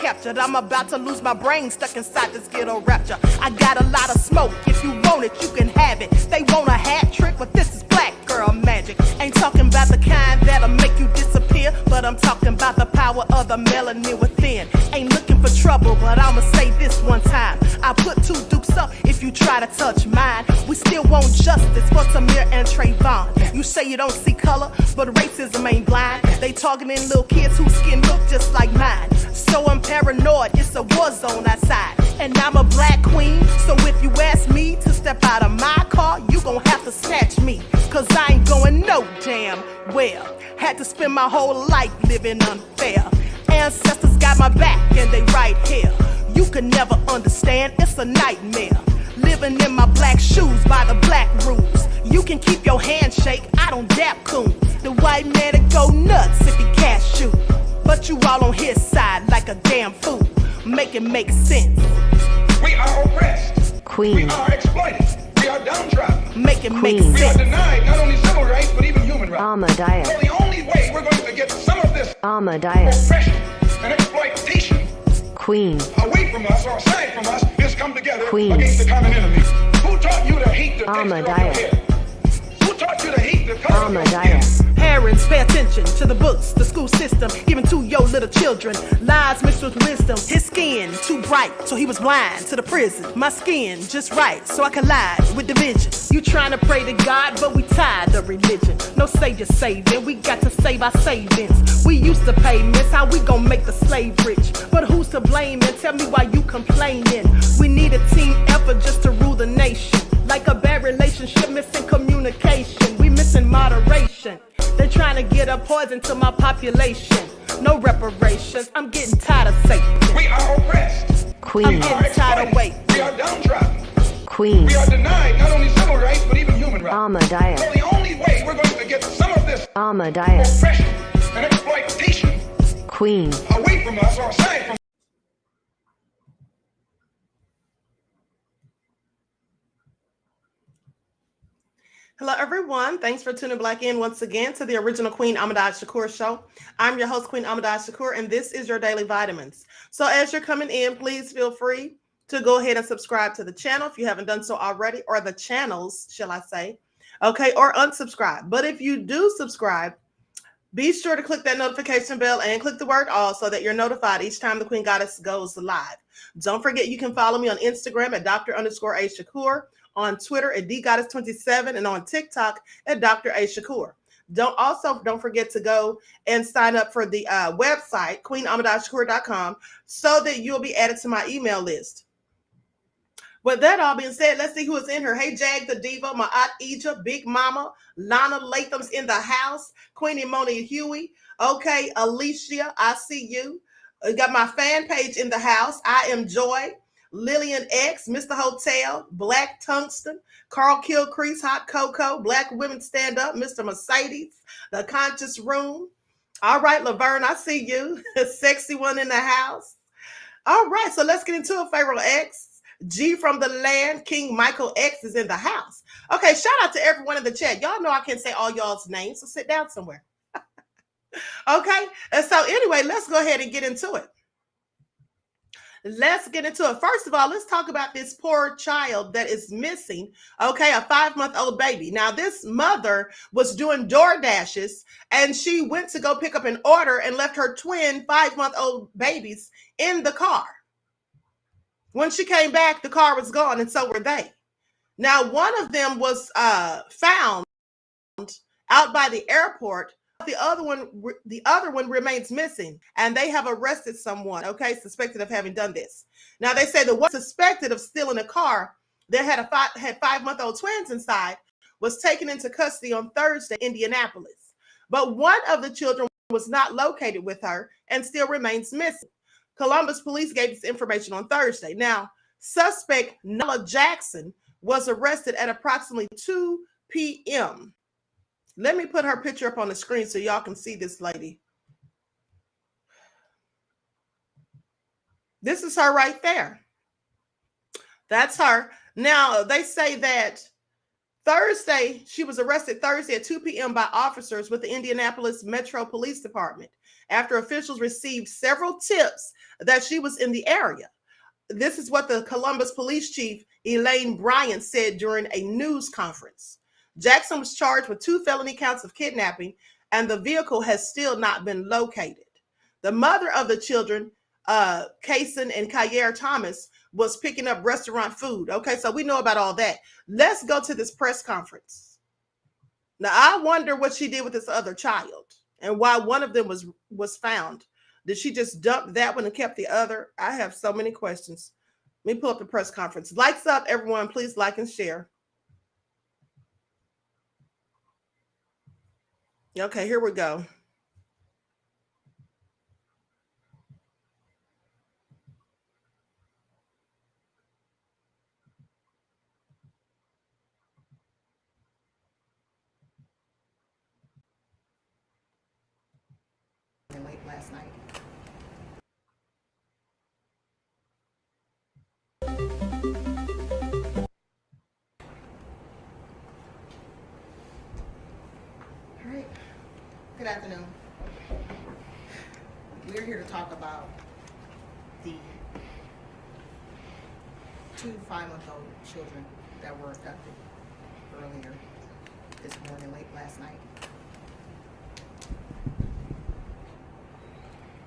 captured. I'm about to lose my brain stuck inside this ghetto rapture. I got a lot of smoke. If you want it, you can have it. They want a hat trick, but this is black girl magic. Ain't talking about the kind that'll make you disappear, but I'm talking about the power of the melanin within. Ain't looking for trouble, but I'ma say this one time. I put 2 dukes up if you try to touch mine. We still want justice for Samir and Trayvon. You say you don't see color, but racism ain't blind. They targeting little kids whose skin look just like mine. So I'm paranoid, it's a war zone outside. And I'm a black queen, so if you ask me to step out of my car, you gon' have to snatch me. Cause I ain't going no damn well. Had to spend my whole life living unfair. Ancestors got my back and they right here. You can never understand, it's a nightmare. Living in my black shoes by the black rules. You can keep your handshake, I don't dap coons. The white man that go nuts if he can't shoot. But you all on his side like a damn fool. Make it make sense. We are oppressed. Queen. We are exploited. We are downtrodden. Make it make sense. We are denied not only civil rights, but even human rights. Ahmadiyyah. So the only way we're going to get some of this Ahmadiyyah. oppression and exploitation Queen. away from us or aside from us is come together Queen. against the common enemy. Who taught you to hate the texture of your Ahmadiyyah. hair? Who taught you to hate the color of your skin? Ahmadiyyah. Parents, pay attention to the books, the school system, given to your little children. Lies mixed with wisdom. His skin too bright, so he was blind to the prison. My skin just right, so I collide with division. You trying to pray to God, but we tired of religion. No savior saving, we got to save our savings. We used to pay miss, how we gon' make the slave rich? But who's to blame, and tell me why you complaining? We need a team effort just to rule the nation. Like a bad relationship, missing communication. We missing moderation. They're trying to get a poison to my population. No reparations. I'm getting tired of Satan. We are oppressed. I'm Queen. getting tired of waiting. We are downtrodden. Queen. We are denied not only civil rights, but even human rights. Ahmadiyyah. So the only way we're going to get some of this Ahmadiyyah. oppression and exploitation Queen. away from us or aside from us. Hello, everyone. Thanks for tuning back in once again to the original Queen Ahmadiyyah Shakur show. I'm your host, Queen Ahmadiyyah Shakur, and this is your daily vitamins. So as you're coming in, please feel free to go ahead and subscribe to the channel if you haven't done so already, or the channels, shall I say, okay, or unsubscribe. But if you do subscribe, be sure to click that notification bell and click the word all so that you're notified each time the Queen Goddess goes live. Don't forget, you can follow me on Instagram at Dr._A Shakur, on Twitter at DGoddess27, and on TikTok at Dr. A Shakur. Don't forget to go and sign up for the website, QueenAhmadiyyahShakur.com, so that you'll be added to my email list. With that all being said, let's see who is in here. Hey, Jag the Diva, my Aunt Egypt, Big Mama, Lana Latham's in the house, Queenie Moni Huey. Okay, Alicia, I see you. Got my fan page in the house. I am Joy. Lillian X, Mr. Hotel, Black Tungsten, Carl Kilcrease, Hot Cocoa, Black Women Stand Up, Mr. Mercedes, The Conscious Room. All right, Laverne, I see you. Sexy one in the house. All right, so let's get into it. Pharaoh X, G from the land, King Michael X is in the house. Okay, shout out to everyone in the chat. Y'all know I can't say all y'all's names, so sit down somewhere. Okay, and so anyway, let's go ahead and get into it. Let's get into it. First of all, let's talk about this poor child that is missing. Okay, a 5-month-old baby. Now, this mother was doing door dashes and she went to go pick up an order and left her twin 5-month-old babies in the car. When she came back, the car was gone and so were they. Now, one of them was found out by the airport. The other one remains missing, and they have arrested someone, okay, suspected of having done this. Now, they say the one suspected of stealing a car that had 5-month-old twins inside was taken into custody on Thursday in Indianapolis. But one of the children was not located with her and still remains missing. Columbus police gave this information on Thursday. Now, suspect Nella Jackson was arrested at approximately 2 p.m. Let me put her picture up on the screen so y'all can see this lady. This is her right there. That's her. Now, they say that Thursday, she was arrested Thursday at 2 p.m. by officers with the Indianapolis Metro Police Department after officials received several tips that she was in the area. This is what the Columbus Police Chief, Elaine Bryant, said during a news conference. Jackson was charged with 2 felony counts of kidnapping, and the vehicle has still not been located. The mother of the children, Kason and Kayer Thomas, was picking up restaurant food. Okay, so we know about all that. Let's go to this press conference. Now, I wonder what she did with this other child and why one of them was found. Did she just dump that one and kept the other? I have so many questions. Let me pull up the press conference. Lights up, everyone. Please like and share. Okay, here we go. Late last night. All right. Good afternoon. We're here to talk about the 2 5-month-old children that were abducted earlier this morning, late last night.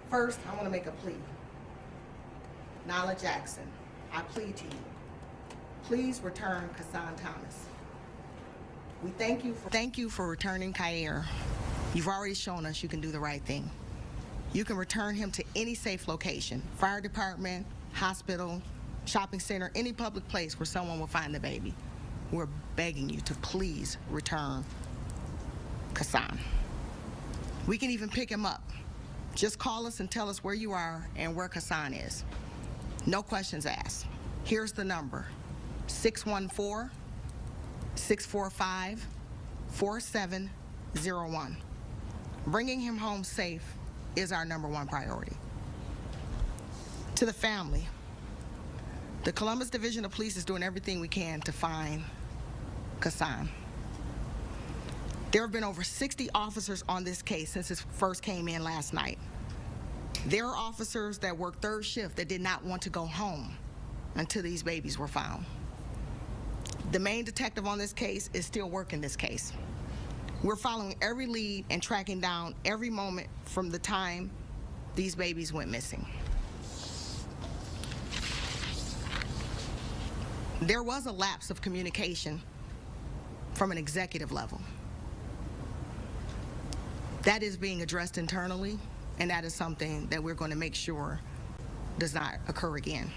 First, I want to make a plea. Nala Jackson, I plead to you. Please return Kason Thomas. We thank you for returning Kayer. You've already shown us you can do the right thing. You can return him to any safe location, fire department, hospital, shopping center, any public place where someone will find the baby. We're begging you to please return Kason. We can even pick him up. Just call us and tell us where you are and where Kason is. No questions asked. Here's the number, 614-645-4701. Bringing him home safe is our #1 priority. To the family, the Columbus Division of Police is doing everything we can to find Kason. There have been over 60 officers on this case since it first came in last night. There are officers that work 3rd shift that did not want to go home until these babies were found. The main detective on this case is still working this case. We're following every lead and tracking down every moment from the time these babies went missing. There was a lapse of communication from an executive level. That is being addressed internally, and that is something that we're going to make sure does not occur again.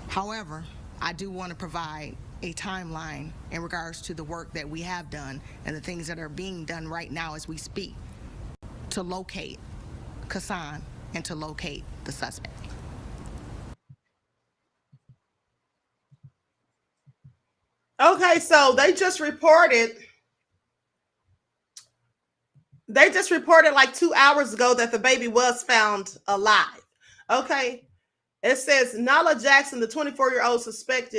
However, I do want to provide a timeline in regards to the work that we have done and the things that are being done right now as we speak to locate Kason and to locate the suspect. Okay, so they just reported like 2 hours ago that the baby was found alive. Okay, it says Nala Jackson, the 24-year-old suspect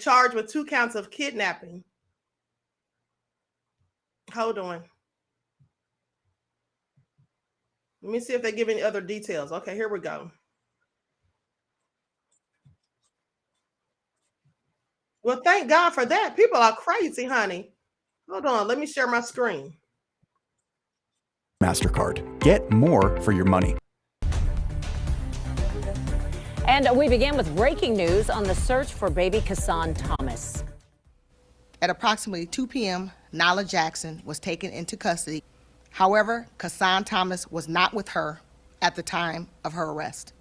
charged with 2 counts of kidnapping. Hold on. Let me see if they give any other details. Okay, here we go. Well, thank God for that. People are crazy, honey. Hold on, let me share my screen. MasterCard. Get more for your money. And we begin with breaking news on the search for baby Kason Thomas. At approximately 2 p.m., Nala Jackson was taken into custody. However, Kason Thomas was not with her at the time of her arrest.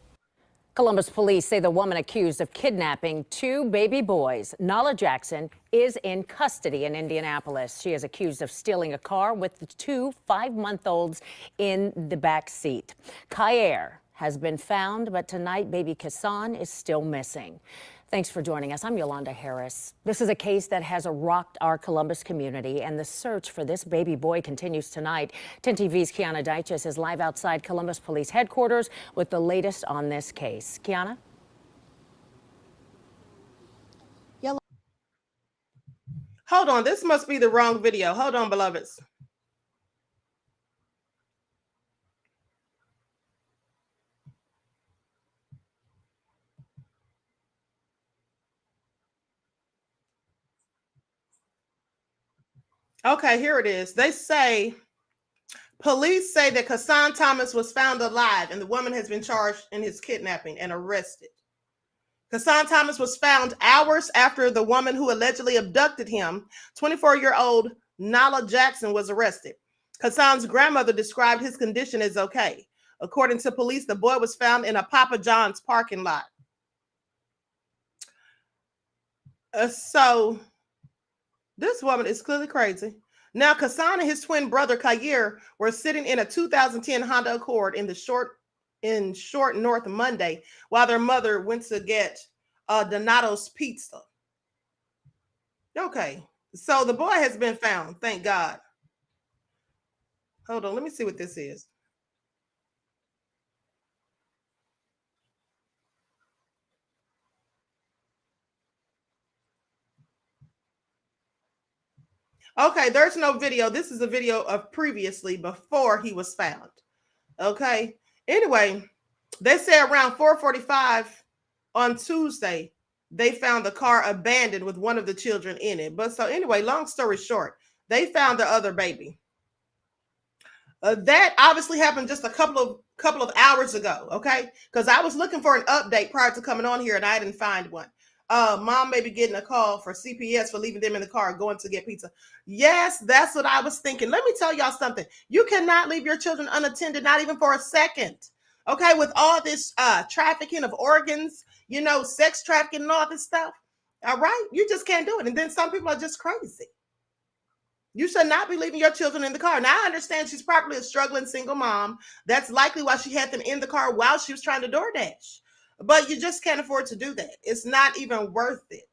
Columbus police say the woman accused of kidnapping 2 baby boys, Nala Jackson, is in custody in Indianapolis. She is accused of stealing a car with the 2 5-month-olds in the back seat. Kayer has been found, but tonight baby Kason is still missing. Thanks for joining us. I'm Yolanda Harris. This is a case that has rocked our Columbus community, and the search for this baby boy continues tonight. 10 TV's Kiana Deiches is live outside Columbus Police Headquarters with the latest on this case. Kiana? Hold on, this must be the wrong video. Hold on, beloveds. Okay, here it is. They say, police say that Karon Thomas was found alive and the woman has been charged in his kidnapping and arrested. Karon Thomas was found hours after the woman who allegedly abducted him, 24-year-old Nala Jackson, was arrested. Karon's grandmother described his condition as okay. According to police, the boy was found in a Papa John's parking lot. So this woman is clearly crazy. Now, Karon and his twin brother Kair were sitting in a 2010 Honda Accord in Short North Monday while their mother went to get Donato's pizza. Okay, so the boy has been found, thank God. Hold on, let me see what this is. Okay, there's no video. This is a video of previously before he was found. Okay. Anyway, they say around 4:45 on Tuesday, they found the car abandoned with one of the children in it. But so anyway, long story short, they found the other baby. That obviously happened just a couple of hours ago. Okay, because I was looking for an update prior to coming on here and I didn't find one. Mom may be getting a call for CPS for leaving them in the car going to get pizza. Yes, that's what I was thinking. Let me tell y'all something. You cannot leave your children unattended, not even for a second. Okay, with all this trafficking of organs, you know, sex trafficking and all this stuff. All right, you just can't do it. And then some people are just crazy. You should not be leaving your children in the car. Now, I understand she's probably a struggling single mom. That's likely why she had them in the car while she was trying to DoorDash. But you just can't afford to do that. It's not even worth it.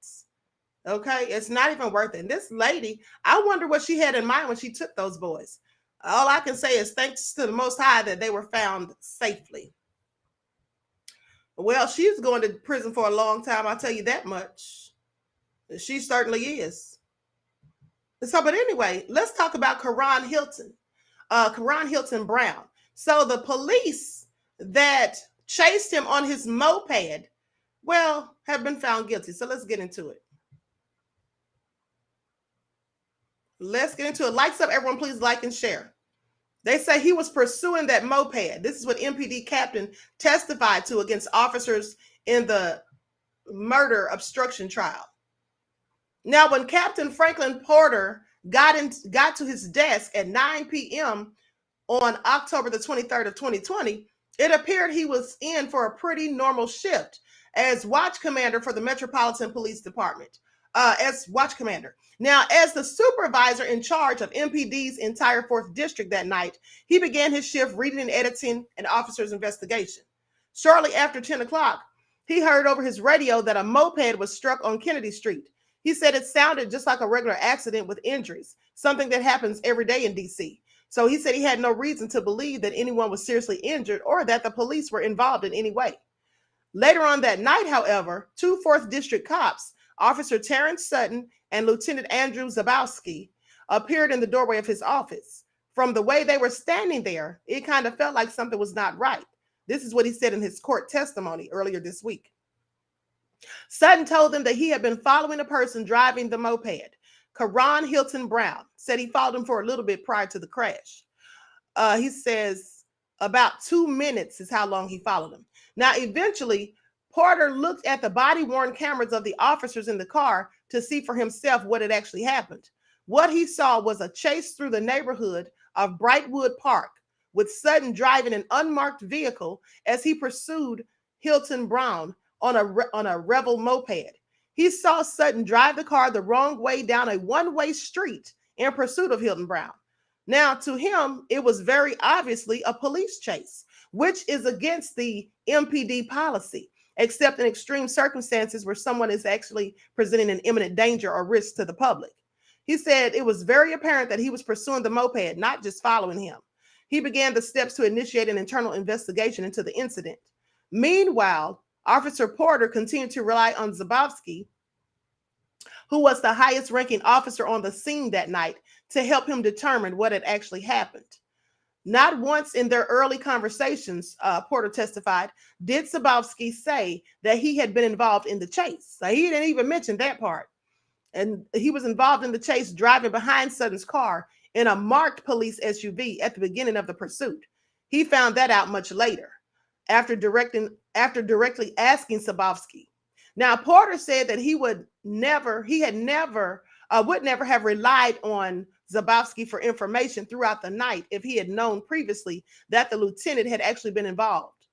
Okay, it's not even worth it. And this lady, I wonder what she had in mind when she took those boys. All I can say is thanks to the Most High that they were found safely. Well, she's going to prison for a long time, I'll tell you that much. She certainly is. So, but anyway, let's talk about Karon Hilton. Karon Hilton Brown. So the police that chased him on his moped, well, have been found guilty. So let's get into it. Let's get into it. Likes up, everyone, please like and share. They say he was pursuing that moped. This is what MPD captain testified to against officers in the murder obstruction trial. Now, when Captain Franklin Porter got to his desk at 9 p.m. on October the 23rd of 2020, it appeared he was in for a pretty normal shift as watch commander for the Metropolitan Police Department. As watch commander. Now, as the supervisor in charge of MPD's entire 4th District that night, he began his shift reading and editing an officer's investigation. Shortly after 10 o'clock, he heard over his radio that a moped was struck on Kennedy Street. He said it sounded just like a regular accident with injuries, something that happens every day in D.C. So he said he had no reason to believe that anyone was seriously injured or that the police were involved in any way. Later on that night, however, 2 4th District cops, Officer Terrence Sutton and Lieutenant Andrew Zabowski, appeared in the doorway of his office. From the way they were standing there, it kind of felt like something was not right. This is what he said in his court testimony earlier this week. Sutton told them that he had been following a person driving the moped. Karon Hilton Brown said he followed him for a little bit prior to the crash. He says about 2 minutes is how long he followed him. Now, eventually, Porter looked at the body-worn cameras of the officers in the car to see for himself what had actually happened. What he saw was a chase through the neighborhood of Brightwood Park, with Sutton driving an unmarked vehicle as he pursued Hilton Brown on a Revel moped. He saw Sutton drive the car the wrong way down a one-way street in pursuit of Hilton Brown. Now, to him, it was very obviously a police chase, which is against the MPD policy, except in extreme circumstances where someone is actually presenting an imminent danger or risk to the public. He said it was very apparent that he was pursuing the moped, not just following him. He began the steps to initiate an internal investigation into the incident. Meanwhile, Officer Porter continued to rely on Zabowski, who was the highest ranking officer on the scene that night, to help him determine what had actually happened. Not once in their early conversations, Porter testified, did Zabowski say that he had been involved in the chase. So he didn't even mention that part. And he was involved in the chase, driving behind Sutton's car in a marked police SUV at the beginning of the pursuit. He found that out much later, after directly asking Zabowski. Now, Porter said that he would never have relied on Zabowski for information throughout the night if he had known previously that the lieutenant had actually been involved.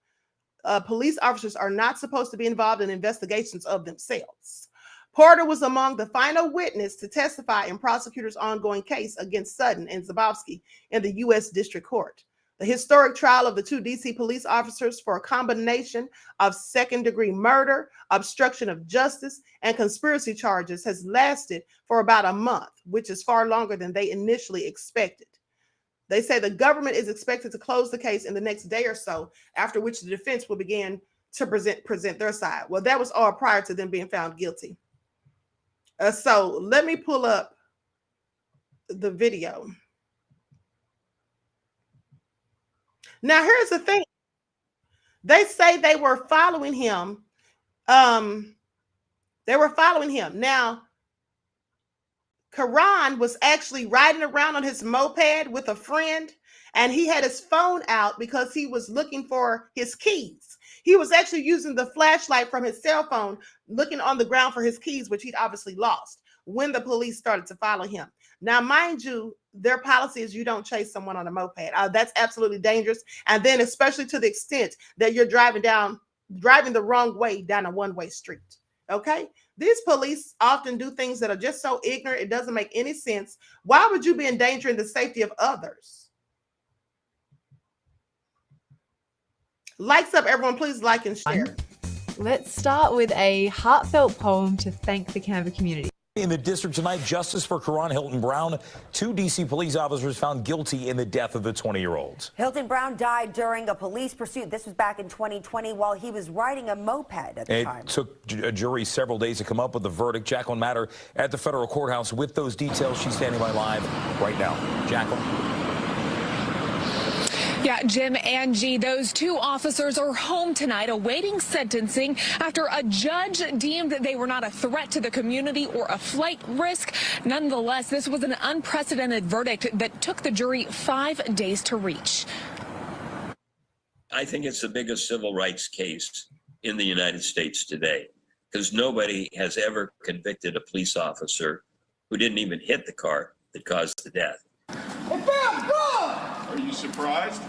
Police officers are not supposed to be involved in investigations of themselves. Porter was among the final witness to testify in prosecutors' ongoing case against Sutton and Zabowski in the U.S. District Court. The historic trial of the two D.C. police officers for a combination of second-degree murder, obstruction of justice, and conspiracy charges has lasted for about a month, which is far longer than they initially expected. They say the government is expected to close the case in the next day or so, after which the defense will begin to present their side. Well, that was all prior to them being found guilty. So let me pull up the video. Now, here's the thing. They say they were following him. Now, Karon was actually riding around on his moped with a friend, and he had his phone out because he was looking for his keys. He was actually using the flashlight from his cell phone, looking on the ground for his keys, which he'd obviously lost when the police started to follow him. Now, mind you, their policy is you don't chase someone on a moped. That's absolutely dangerous. And then especially to the extent that you're driving the wrong way down a one-way street. Okay? These police often do things that are just so ignorant, it doesn't make any sense. Why would you be endangering the safety of others? Likes up, everyone. Please like and share. Let's start with a heartfelt poem to thank the Canberra community. In the district tonight, justice for Karon Hilton Brown. Two D.C. police officers found guilty in the death of the 20-year-old. Hilton Brown died during a police pursuit. This was back in 2020 while he was riding a moped at the time. It took a jury several days to come up with a verdict. Jacqueline Matter at the federal courthouse with those details. She's standing by live right now. Jacqueline. Yeah, Jim, Angie, those two officers are home tonight awaiting sentencing after a judge deemed that they were not a threat to the community or a flight risk. Nonetheless, this was an unprecedented verdict that took the jury 5 days to reach. I think it's the biggest civil rights case in the United States today, because nobody has ever convicted a police officer who didn't even hit the car that caused the death. It feels good! Are you surprised?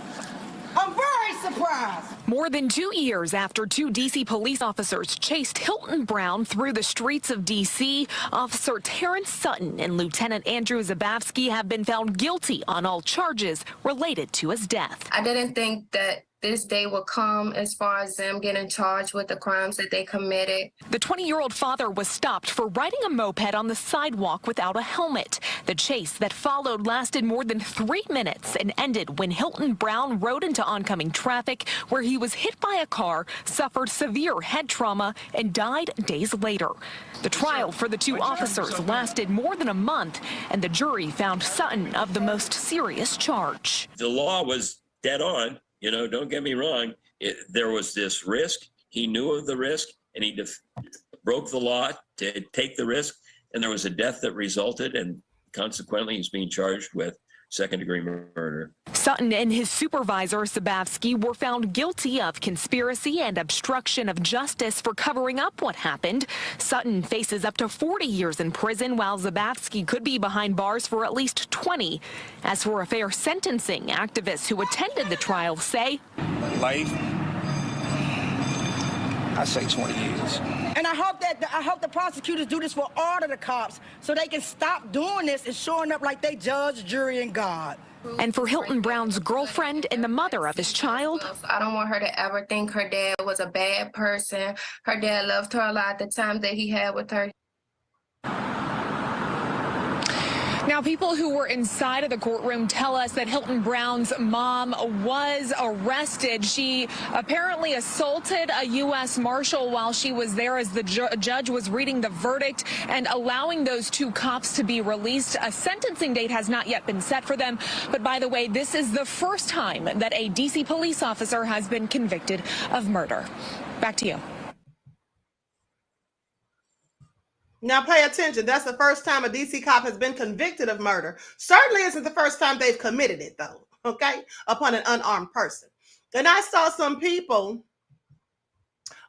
I'm very surprised. More than 2 years after two D.C. police officers chased Hilton Brown through the streets of D.C., Officer Terrence Sutton and Lieutenant Andrew Zabowski have been found guilty on all charges related to his death. I didn't think that this day would come as far as them getting charged with the crimes that they committed. The 20-year-old father was stopped for riding a moped on the sidewalk without a helmet. The chase that followed lasted more than 3 minutes and ended when Hilton Brown rode into oncoming traffic, where he was hit by a car, suffered severe head trauma, and died days later. The trial for the two officers lasted more than a month, and the jury found Sutton of the most serious charge. The law was dead on. You know, don't get me wrong. There was this risk. He knew of the risk, and he broke the law to take the risk. And there was a death that resulted, and consequently, he's being charged with second-degree murder. Sutton and his supervisor, Zabowski, were found guilty of conspiracy and obstruction of justice for covering up what happened. Sutton faces up to 40 years in prison, while Zabowski could be behind bars for at least 20. As for a fair sentencing, activists who attended the trial say, Life, I say 20 years. And I hope the prosecutors do this for all of the cops so they can stop doing this and showing up like they judge, jury, and God. And for Hilton Brown's girlfriend and the mother of his child, I don't want her to ever think her dad was a bad person. Her dad loved her a lot. The time that he had with her. Now, people who were inside of the courtroom tell us that Hilton Brown's mom was arrested. She apparently assaulted a U.S. Marshal while she was there as the judge was reading the verdict and allowing those two cops to be released. A sentencing date has not yet been set for them. But by the way, this is the first time that a D.C. police officer has been convicted of murder. Back to you. Now pay attention. That's the first time a DC cop has been convicted of murder. Certainly isn't the first time they've committed it, though, okay, upon an unarmed person. And I saw some people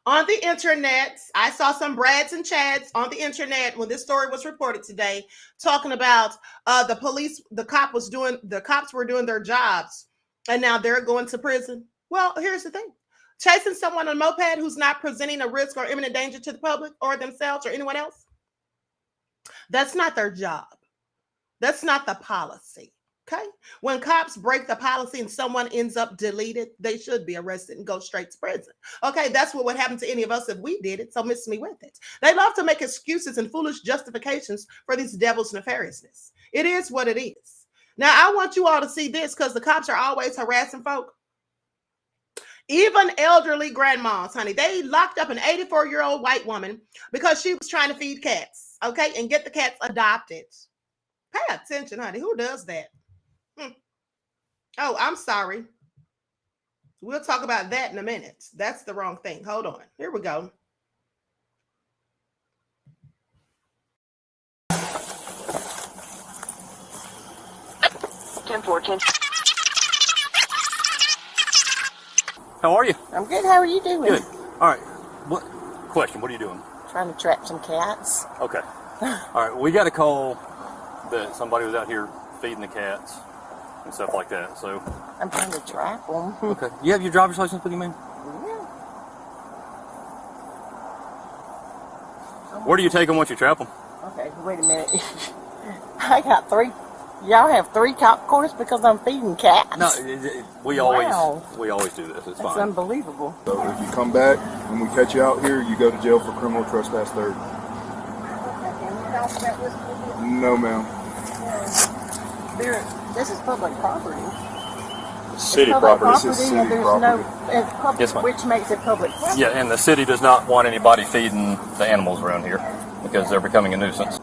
on the internet. I saw some Brads and Chads on the internet when this story was reported today, talking about the cops were doing their jobs, and now they're going to prison. Well, here's the thing. Chasing someone on a moped who's not presenting a risk or imminent danger to the public or themselves or anyone else, that's not their job. That's not the policy. Okay. When cops break the policy and someone ends up deleted, they should be arrested and go straight to prison. Okay. That's what would happen to any of us if we did it. So miss me with it. They love to make excuses and foolish justifications for these devil's nefariousness. It is what it is. Now, I want you all to see this because the cops are always harassing folk. Even elderly grandmas, honey, they locked up an 84-year-old white woman because she was trying to feed cats, okay, and get the cats adopted. Pay attention, honey. Who does that? Oh, I'm sorry. We'll talk about that in a minute. That's the wrong thing. Hold on. Here we go. How are you? I'm good. How are you doing? Good. All right. What are you doing? Trying to trap some cats. Okay. All right. We got a call that somebody was out here feeding the cats and stuff like that. So I'm trying to trap them. Okay. You have your driver's license with you, man? Yeah. Where do you take them once you trap them? Okay. Wait a minute. I got 3. Y'all have 3 cop cars because I'm feeding cats? No, we always do this. It's That's fine. unbelievable. So if you come back and we catch you out here, you go to jail for criminal trespass third. No, ma'am. This is public property. City property. This is city property. Yes, ma'am. Which makes it public property. Yeah, and the city does not want anybody feeding the animals around here because they're becoming a nuisance.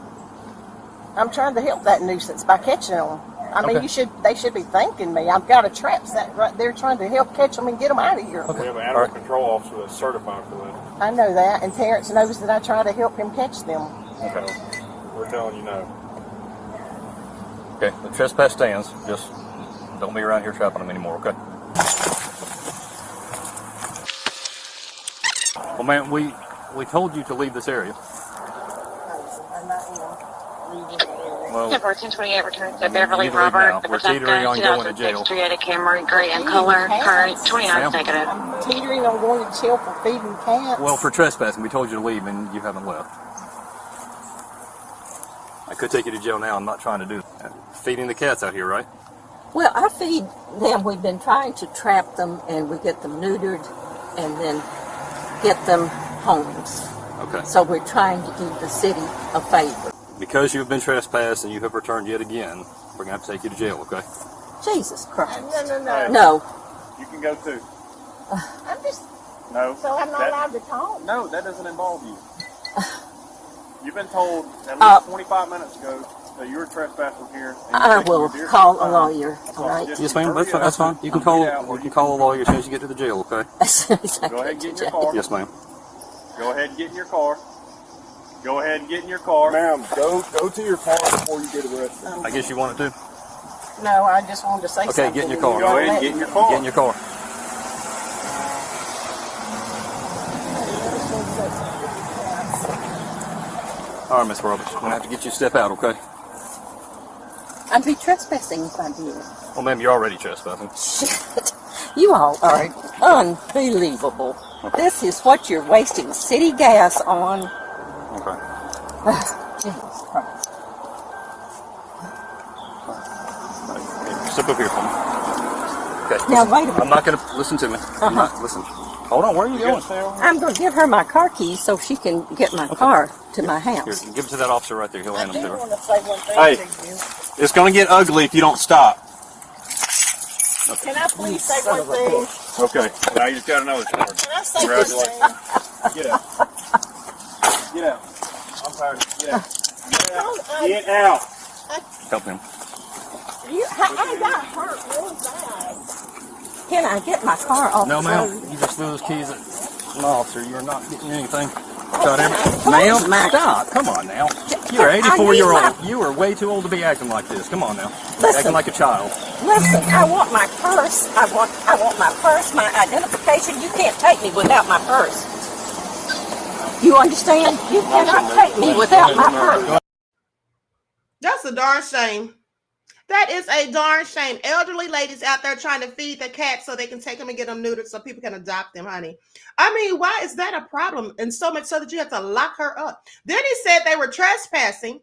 I'm trying to help that nuisance by catching them. I mean, Okay. they should be thanking me. I've got a trap set right there trying to help catch them and get them out of here. Okay. We have an animal control officer that's certified for that. I know that, and Terrence knows that I try to help him catch them. Okay. We're telling you no. Okay, the trespass stands. Just don't be around here trapping them anymore, okay? Well, man, we told you to leave this area. Well, 1428 returns to Beverly you need to leave Robert. now. We're teetering on going to jail. Toyota Camry, gray in color, current 29 negative. I'm teetering on going to jail for feeding cats. Well, for trespassing, we told you to leave and you haven't left. I could take you to jail now. I'm not trying to do that. Feeding the cats out here, right? Well, I feed them. We've been trying to trap them, and we get them neutered and then get them homes. Okay. So we're trying to do the city a favor. Because you've been trespassed and you have returned yet again, we're going to have to take you to jail, okay? Jesus Christ. No. No. You can go too. I'm just. No. So I'm not allowed to talk? No, that doesn't involve you. You've been told at least 25 minutes ago that you were trespassing here. I will call a lawyer, all right? Yes, ma'am. That's fine. You can call a lawyer as soon as you get to the jail, okay? As soon as I Go ahead and get get to in your jail. car. Yes, ma'am. Go ahead and get in your car. Go ahead and get in your car. Ma'am, go to your car before you get arrested. I guess you wanted to? No, I just wanted to say something. Okay, get in your car. Go ahead and get in your car. Get in your car. All right, Miss Roberts. I'm going to have to get you to step out, okay? I'd be trespassing if I did. Well, ma'am, you're already trespassing. Shit. You all are unbelievable. This is what you're wasting city gas on. Okay. Jesus Christ. Step up here for me. Okay. Now, wait a minute. I'm not going to listen to me. I'm not, listen. Hold on. Where are you going? I'm going to give her my car keys so she can get my car. to my house. Here, give it to that officer right there. He'll hand them to her. want to say one thing Hey, to you. it's going to get ugly if you don't stop. Can I please say one thing? Okay. Now you just got another card. Can I say one thing? Get out. Get out. I'm tired. Get out. Get out. Help him. I got hurt real bad. Can I get my car off No, the ma'am. road? You just threw those keys at an officer. You're not getting anything. Ma'am, stop. Come on now. You're 84-year-old. You are way too old to be acting like this. Come on now. Listen. Acting like a child. Listen, I want my purse. I want my purse, my identification. You can't take me without my purse. You understand? You cannot take me without my purse. That's a darn shame. That is a darn shame. Elderly ladies out there trying to feed the cats so they can take them and get them neutered so people can adopt them, honey. I mean, why is that a problem? And so much so that you have to lock her up. Then he said they were trespassing,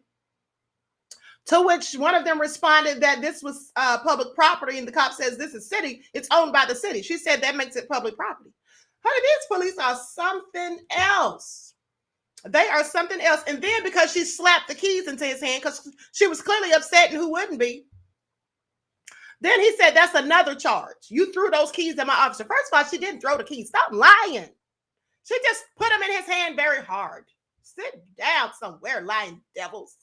to which one of them responded that this was public property, and the cop says this is city. It's owned by the city. She said that makes it public property. Honey, these police are something else. They are something else. And then because she slapped the keys into his hand because she was clearly upset, and who wouldn't be? Then he said, that's another charge. You threw those keys at my officer. First of all, she didn't throw the keys. Stop lying. She just put them in his hand very hard. Sit down somewhere, lying devils.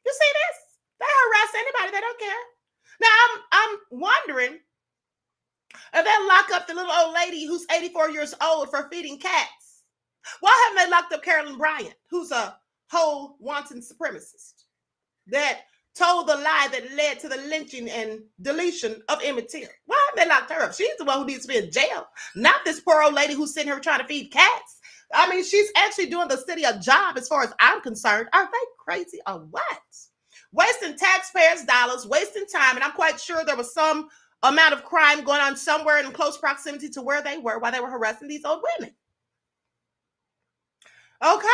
You see this? They harass anybody. They don't care. Now, I'm wondering if they lock up the little old lady who's 84 years old for feeding cats. Why haven't they locked up Carolyn Bryant, who's a whole wanton supremacist that told the lie that led to the lynching and deletion of Emmett Till? Why haven't they locked her up? She's the one who needs to be in jail, not this poor old lady who's sitting here trying to feed cats. I mean, she's actually doing the city a job as far as I'm concerned. Are they crazy or what? Wasting taxpayers' dollars, wasting time, and I'm quite sure there was some amount of crime going on somewhere in close proximity to where they were while they were harassing these old women. Okay?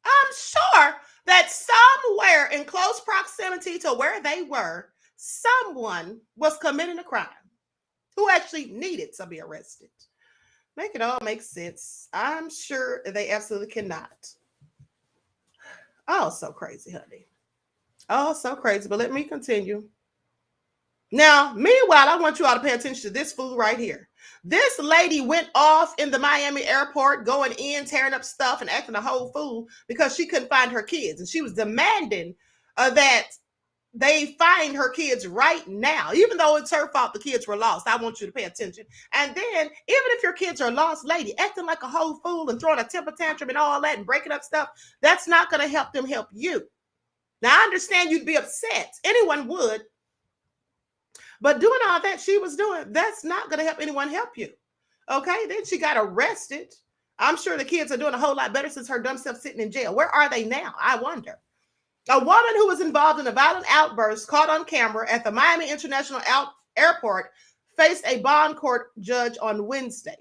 I'm sure that somewhere in close proximity to where they were, someone was committing a crime who actually needed to be arrested. Make it all make sense. I'm sure they absolutely cannot. Oh, so crazy, honey. Oh, so crazy. But let me continue. Now, meanwhile, I want you all to pay attention to this fool right here. This lady went off in the Miami airport, going in, tearing up stuff and acting a whole fool because she couldn't find her kids. And she was demanding that they find her kids right now, even though it's her fault the kids were lost. I want you to pay attention. And then, even if your kids are lost, lady, acting like a whole fool and throwing a temper tantrum and all that and breaking up stuff, that's not going to help them help you. Now, I understand you'd be upset. Anyone would. But doing all that she was doing, that's not going to help anyone help you. Okay? Then she got arrested. I'm sure the kids are doing a whole lot better since her dumb self sitting in jail. Where are they now? I wonder. A woman who was involved in a violent outburst caught on camera at the Miami International Airport faced a bond court judge on Wednesday.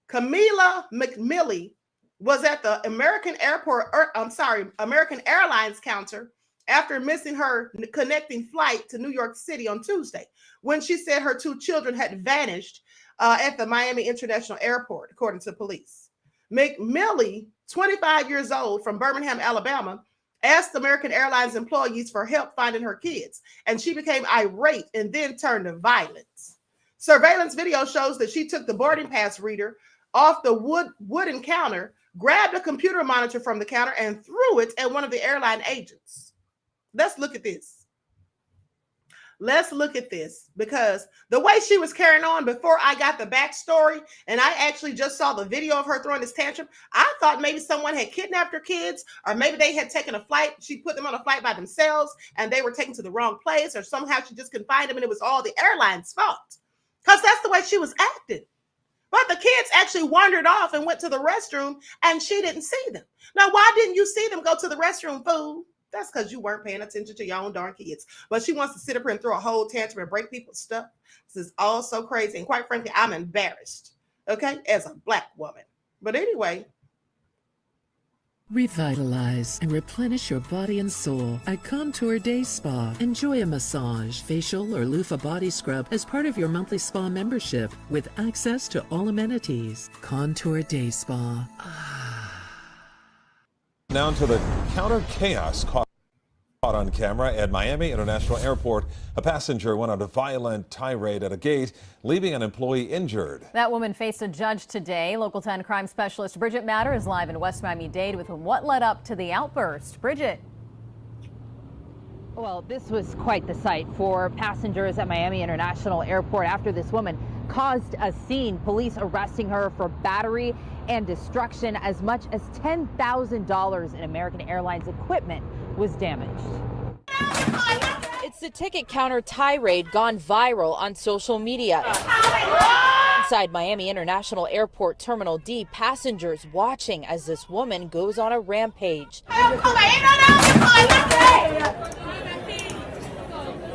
Camila McMillie was at the American Airlines counter after missing her connecting flight to New York City on Tuesday, when she said her two children had vanished at the Miami International Airport, according to police. McMillie, 25 years old, from Birmingham, Alabama, asked American Airlines employees for help finding her kids, and she became irate and then turned to violence. Surveillance video shows that she took the boarding pass reader off the wooden counter, grabbed a computer monitor from the counter, and threw it at one of the airline agents. Let's look at this. Let's look at this, because the way she was carrying on before I got the backstory and I actually just saw the video of her throwing this tantrum, I thought maybe someone had kidnapped her kids, or maybe they had taken a flight. She put them on a flight by themselves and they were taken to the wrong place, or somehow she just couldn't find them and it was all the airline's fault, because that's the way she was acting. But the kids actually wandered off and went to the restroom and she didn't see them. Now, why didn't you see them go to the restroom, fool? That's because you weren't paying attention to your own darn kids. But she wants to sit up here and throw a whole tantrum and break people's stuff. This is all so crazy. And quite frankly, I'm embarrassed, okay, as a Black woman. But anyway. Revitalize and replenish your body and soul at Contour Day Spa. Enjoy a massage, facial, or loofah body scrub as part of your monthly spa membership with access to all amenities. Contour Day Spa. now to the counter chaos caught on camera at Miami International Airport. A passenger went on a violent tirade at a gate, leaving an employee injured. That woman faced a judge today. Local 10 crime specialist Bridget Matter is live in West Miami-Dade with what led up to the outburst. Bridget. Well, this was quite the sight for passengers at Miami International Airport after this woman caused a scene. Police arresting her for battery and destruction. As much as $10,000 in American Airlines equipment was damaged. It's the ticket counter tirade gone viral on social media. Inside Miami International Airport Terminal D, passengers watching as this woman goes on a rampage.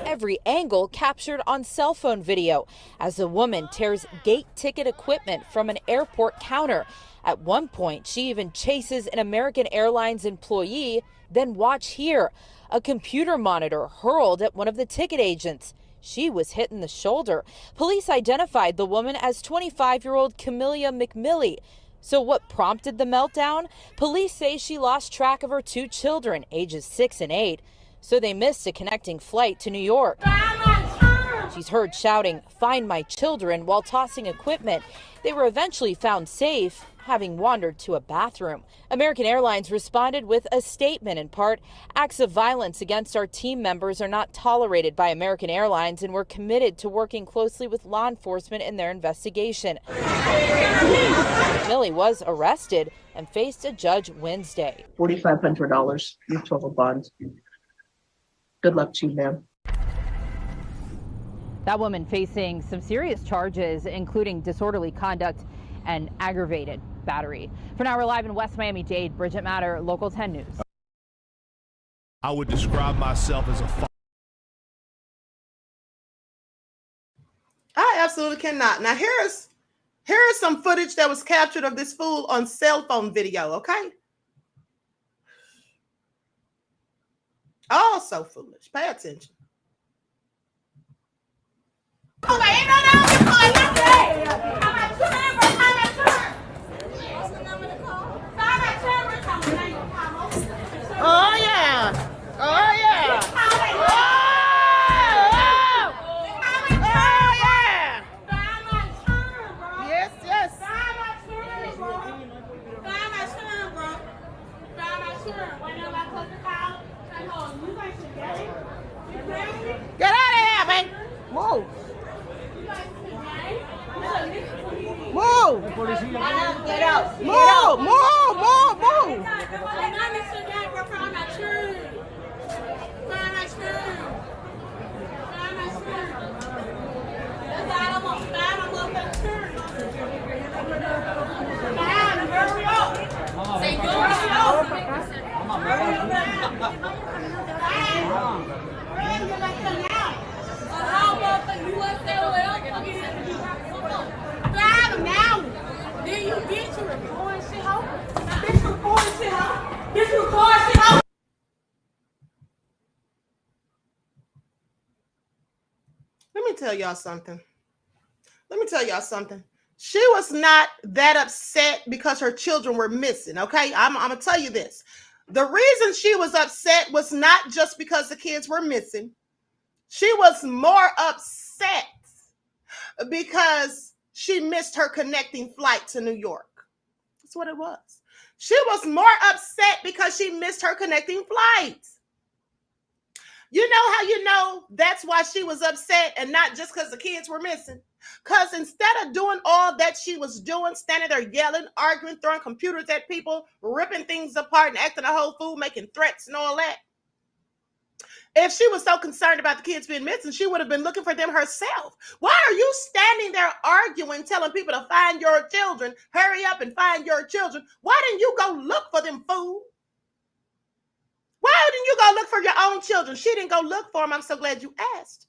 Every angle captured on cell phone video as the woman tears gate ticket equipment from an airport counter. At one point, she even chases an American Airlines employee. Then watch here, a computer monitor hurled at one of the ticket agents. She was hit in the shoulder. Police identified the woman as 25-year-old Camelia McMillie. So what prompted the meltdown? Police say she lost track of her two children, ages 6 and 8. So they missed a connecting flight to New York. She's heard shouting, "Find my children," while tossing equipment. They were eventually found safe, having wandered to a bathroom. American Airlines responded with a statement in part, "Acts of violence against our team members are not tolerated by American Airlines, and we're committed to working closely with law enforcement in their investigation." Millie was arrested and faced a judge Wednesday. $4,500 in total bonds. Good luck to you, ma'am. That woman facing some serious charges, including disorderly conduct and aggravated battery. For now, we're live in West Miami-Dade. Bridget Matter, Local 10 News. I would describe myself as a I absolutely cannot. Now here's some footage that was captured of this fool on cell phone video, okay? Oh, so foolish. Pay attention. Oh yeah! Oh yeah! Yes, yes. Get out of here, man! Move! Move! Get out! Move! Move! Move! Move! Let me tell y'all something. She was not that upset because her children were missing, okay? I'm going to tell you this. The reason she was upset was not just because the kids were missing. She was more upset because she missed her connecting flight to New York. That's what it was. She was more upset because she missed her connecting flight. You know how you know that's why she was upset and not just because the kids were missing? Because instead of doing all that she was doing, standing there yelling, arguing, throwing computers at people, ripping things apart and acting a whole fool, making threats and all that, if she was so concerned about the kids being missing, she would have been looking for them herself. Why are you standing there arguing, telling people to find your children, hurry up and find your children? Why didn't you go look for them, fool? Why didn't you go look for your own children? She didn't go look for them. I'm so glad you asked.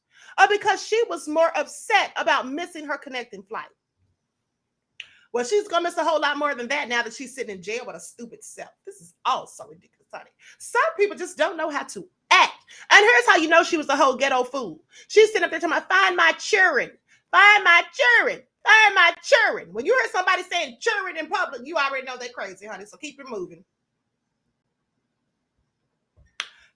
Because she was more upset about missing her connecting flight. Well, she's going to miss a whole lot more than that now that she's sitting in jail with a stupid self. This is all so ridiculous, honey. Some people just don't know how to act. And here's how you know she was a whole ghetto fool. She's sitting up there talking about, find my children, find my children, find my children. When you hear somebody saying children in public, you already know they're crazy, honey. So keep it moving.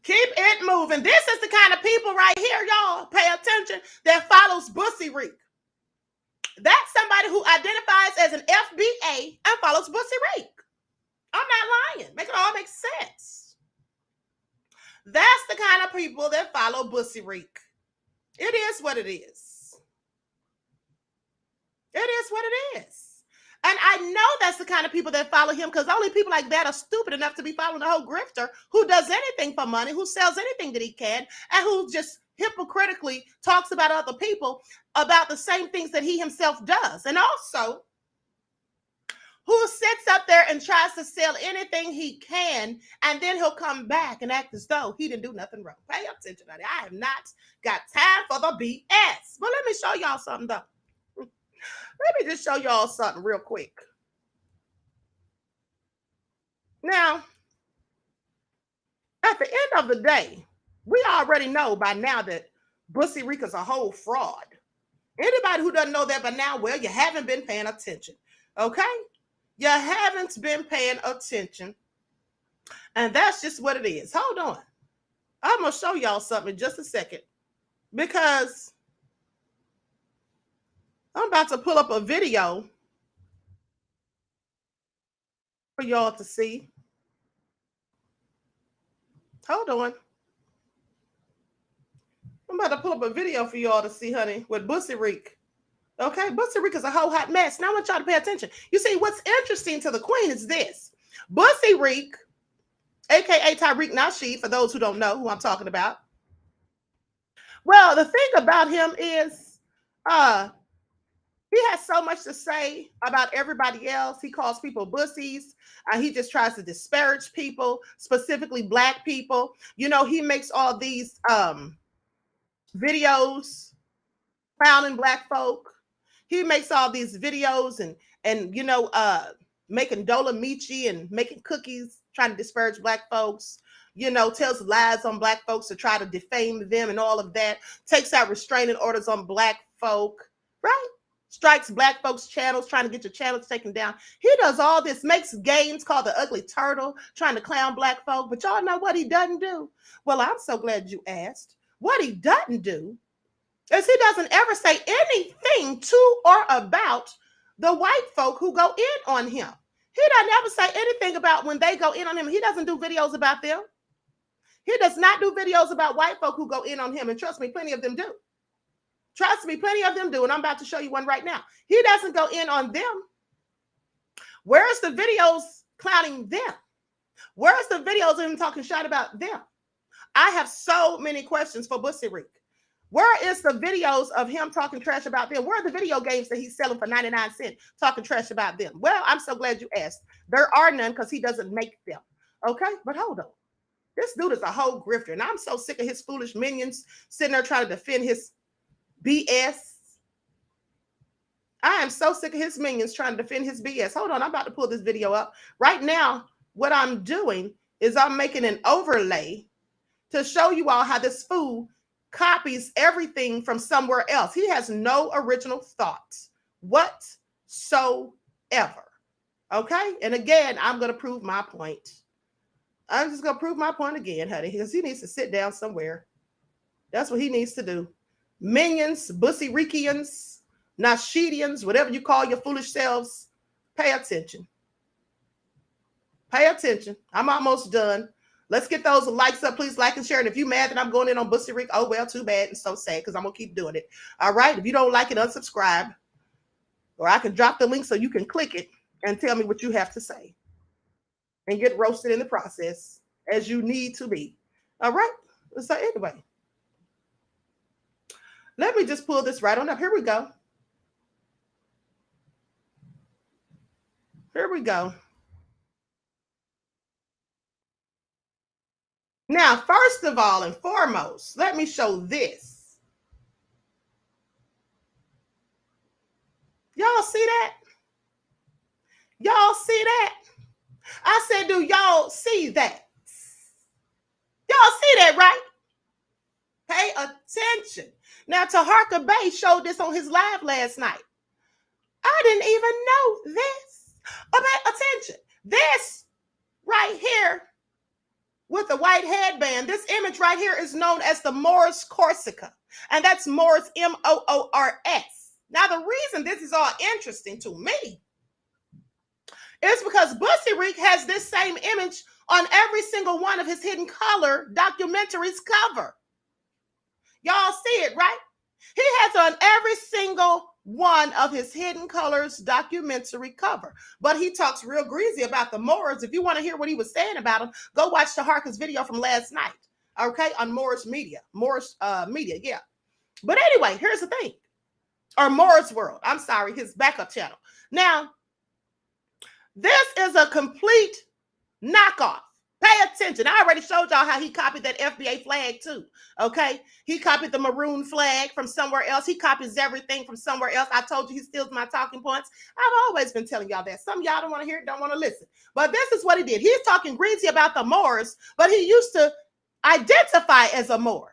Keep it moving. This is the kind of people right here, y'all. Pay attention. That follows Bussy Reek. That's somebody who identifies as an FBA and follows Bussy Reek. I'm not lying. Make it all make sense. That's the kind of people that follow Bussy Reek. It is what it is. It is what it is. And I know that's the kind of people that follow him, because only people like that are stupid enough to be following a whole grifter who does anything for money, who sells anything that he can, and who just hypocritically talks about other people about the same things that he himself does. And also, who sits up there and tries to sell anything he can, and then he'll come back and act as though he didn't do nothing wrong. Pay attention, honey. I have not got time for the BS. But let me show y'all something, though. Let me just show y'all something real quick. Now, at the end of the day, we already know by now that Bussy Reek is a whole fraud. Anybody who doesn't know that by now, well, you haven't been paying attention, okay? You haven't been paying attention, and that's just what it is. Hold on. I'm going to show y'all something in just a second, because I'm about to pull up a video for y'all to see. Hold on. I'm about to pull up a video for y'all to see, honey, with Bussy Reek. Okay, Bussy Reek is a whole hot mess. Now I want y'all to pay attention. You see, what's interesting to the queen is this. Bussy Reek, a.k.a. Tariq Nasheed, for those who don't know who I'm talking about. Well, the thing about him is he has so much to say about everybody else. He calls people bussies. He just tries to disparage people, specifically Black people. You know, he makes all these videos clowning Black folk. He makes all these videos and you know, making Dolamichi and making cookies, trying to disparage Black folks. You know, tells lies on Black folks to try to defame them and all of that. Takes out restraining orders on Black folk, right? Strikes Black folks' channels, trying to get your channels taken down. He does all this, makes games called The Ugly Turtle, trying to clown Black folk. But y'all know what he doesn't do? Well, I'm so glad you asked. What he doesn't do is he doesn't ever say anything to or about the white folk who go in on him. He doesn't ever say anything about when they go in on him. He doesn't do videos about them. He does not do videos about white folk who go in on him. And trust me, plenty of them do. Trust me, plenty of them do. And I'm about to show you one right now. He doesn't go in on them. Where's the videos clowning them? Where's the videos of him talking shit about them? I have so many questions for Bussy Reek. Where is the videos of him talking trash about them? Where are the video games that he's selling for 99 cents talking trash about them? Well, I'm so glad you asked. There are none because he doesn't make them. Okay, but hold on. This dude is a whole grifter, and I'm so sick of his foolish minions sitting there trying to defend his BS. I am so sick of his minions trying to defend his BS. Hold on, I'm about to pull this video up. Right now, what I'm doing is I'm making an overlay to show you all how this fool copies everything from somewhere else. He has no original thoughts whatsoever. Okay? And again, I'm going to prove my point. I'm just going to prove my point again, honey, because he needs to sit down somewhere. That's what he needs to do. Minions, Bussy Reekians, Nasheedians, whatever you call your foolish selves, pay attention. Pay attention. I'm almost done. Let's get those likes up. Please like and share. And if you're mad that I'm going in on Bussy Reek, oh, well, too bad and so sad, because I'm going to keep doing it. All right? If you don't like it, unsubscribe. Or I can drop the link so you can click it and tell me what you have to say. And get roasted in the process as you need to be. All right? So anyway. Let me just pull this right on up. Here we go. Here we go. Now, first of all and foremost, let me show this. Y'all see that? Y'all see that? I said, do y'all see that? Y'all see that, right? Pay attention. Now, Taharka Bey showed this on his live last night. I didn't even know this. Oh, pay attention. This right here with a white headband. This image right here is known as the Moors Corsica, and that's Moors, M-O-O-R-S. Now, the reason this is all interesting to me is because Bussy has this same image on every single one of his Hidden Color documentaries cover. Y'all see it, right? He has on every single one of his Hidden Colors documentary cover. But he talks real greasy about the Moors. If you want to hear what he was saying about them, go watch the Harkins video from last night, okay, on Moors Media. Yeah. But anyway, here's the thing. Or Moors World. I'm sorry, his backup channel. Now, this is a complete knockoff. Pay attention. I already showed y'all how he copied that FBA flag too. Okay. He copied the maroon flag from somewhere else. He copies everything from somewhere else. I told you he steals my talking points. I've always been telling y'all that. Some of y'all don't want to hear it, don't want to listen. But this is what he did. He's talking greasy about the Moors, but he used to identify as a Moor.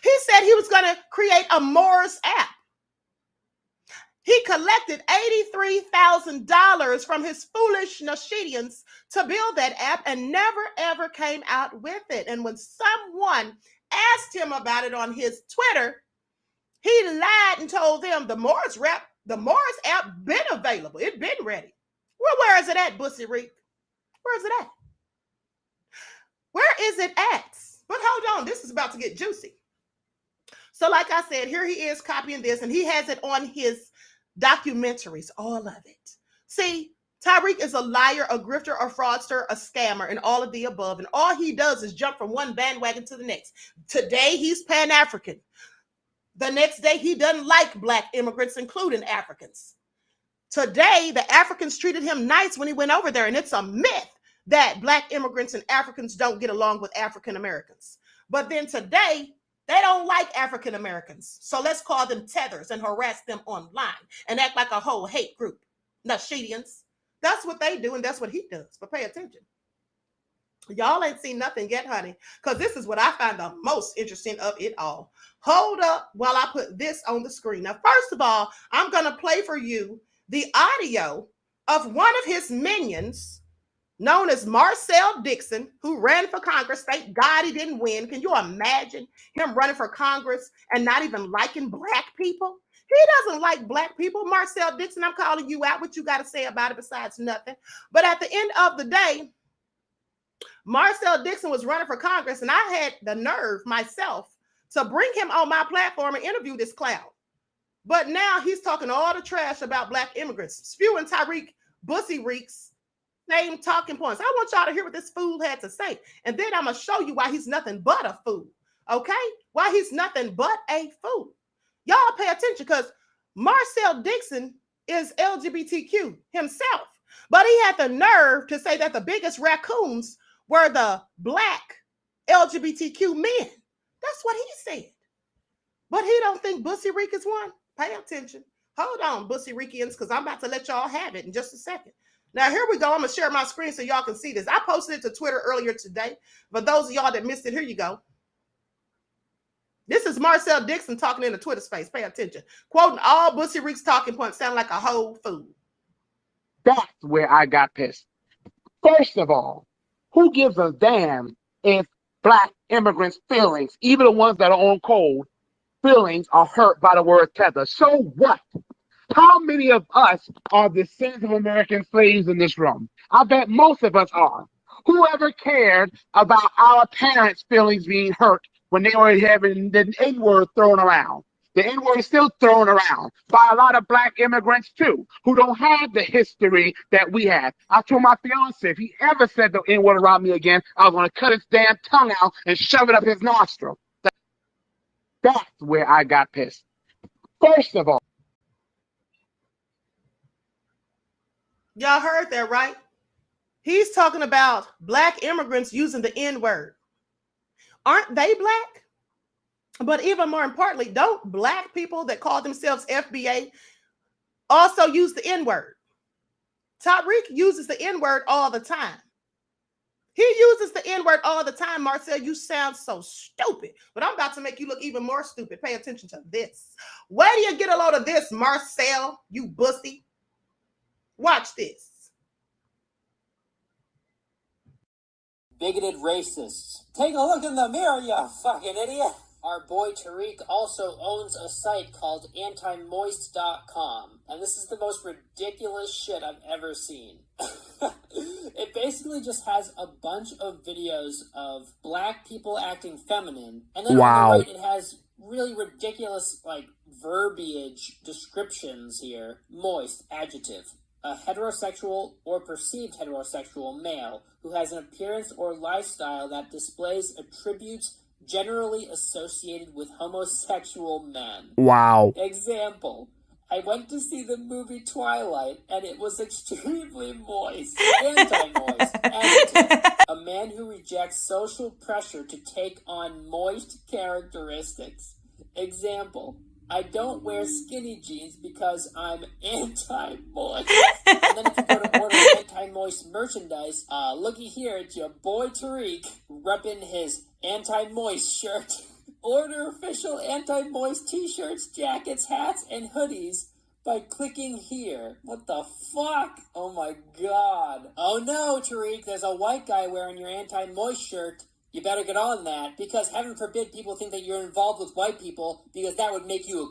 He said he was going to create a Moors app. He collected $83,000 from his foolish Nasheedians to build that app and never, ever came out with it. And when someone asked him about it on his Twitter, he lied and told them the Moors app been available. It been ready. Well, where is it at, Bussy Reek? Where is it at? Where is it at? But hold on, this is about to get juicy. So like I said, here he is copying this, and he has it on his documentaries, all of it. See, Tariq is a liar, a grifter, a fraudster, a scammer, and all of the above. And all he does is jump from one bandwagon to the next. Today, he's Pan-African. The next day, he doesn't like Black immigrants, including Africans. Today, the Africans treated him nice when he went over there. And it's a myth that Black immigrants and Africans don't get along with African Americans. But then today, they don't like African Americans. So let's call them tethers and harass them online and act like a whole hate group. Nasheedians. That's what they do, and that's what he does. But pay attention. Y'all ain't seen nothing yet, honey, because this is what I find the most interesting of it all. Hold up while I put this on the screen. Now, first of all, I'm going to play for you the audio of one of his minions, known as Marcel Dixon, who ran for Congress. Thank God he didn't win. Can you imagine him running for Congress and not even liking Black people? He doesn't like Black people. Marcel Dixon, I'm calling you out. What you got to say about it besides nothing? But at the end of the day, Marcel Dixon was running for Congress, and I had the nerve myself to bring him on my platform and interview this clown. But now he's talking all the trash about Black immigrants, spewing Tariq Bussy Reeks same talking points. I want y'all to hear what this fool had to say. And then I'm going to show you why he's nothing but a fool. Okay? Why he's nothing but a fool. Y'all pay attention, because Marcel Dixon is LGBTQ himself. But he had the nerve to say that the biggest raccoons were the Black LGBTQ men. That's what he said. But he don't think Bussy Reek is one. Pay attention. Hold on, Bussy Reekians, because I'm about to let y'all have it in just a second. Now, here we go. I'm going to share my screen so y'all can see this. I posted it to Twitter earlier today. For those of y'all that missed it, here you go. This is Marcel Dixon talking in the Twitter space. Pay attention. Quoting all Bussy Reek's talking points, sound like a whole fool. That's where I got pissed. First of all, who gives a damn if Black immigrants' feelings, even the ones that are on cold, feelings are hurt by the word tether? So what? How many of us are descendants of American slaves in this room? I bet most of us are. Whoever cared about our parents' feelings being hurt when they were having the N-word thrown around? The N-word is still thrown around by a lot of Black immigrants too, who don't have the history that we have. I told my fiance, if he ever said the N-word around me again, I was going to cut his damn tongue out and shove it up his nostril. That's where I got pissed. First of all, y'all heard that, right? He's talking about Black immigrants using the N-word. Aren't they Black? But even more importantly, don't Black people that call themselves FBA also use the N-word? Tariq uses the N-word all the time. He uses the N-word all the time. Marcel, you sound so stupid. But I'm about to make you look even more stupid. Pay attention to this. Where do you get a load of this, Marcel, you bussy? Watch this. bigoted racists. Take a look in the mirror, you fucking idiot. Our boy Tariq also owns a site called antimoist.com, and this is the most ridiculous shit I've ever seen. It basically just has a bunch of videos of black people acting feminine, and then on the right it has really ridiculous, like, verbiage descriptions here. Moist, adjective. A heterosexual or perceived heterosexual male who has an appearance or lifestyle that displays attributes generally associated with homosexual men. Wow. Example. I went to see the movie Twilight, and it was extremely moist. Anti-moist. Adjective. A man who rejects social pressure to take on moist characteristics. Example. I don't wear skinny jeans because I'm anti-moist. And then if you go to order anti-moist merchandise, looky here, it's your boy Tariq repping his anti-moist shirt. Order official anti-moist t-shirts, jackets, hats, and hoodies by clicking here. What the fuck? Oh my god. Oh no, Tariq, there's a white guy wearing your anti-moist shirt. You better get on that, because heaven forbid people think that you're involved with white people, because that would make you a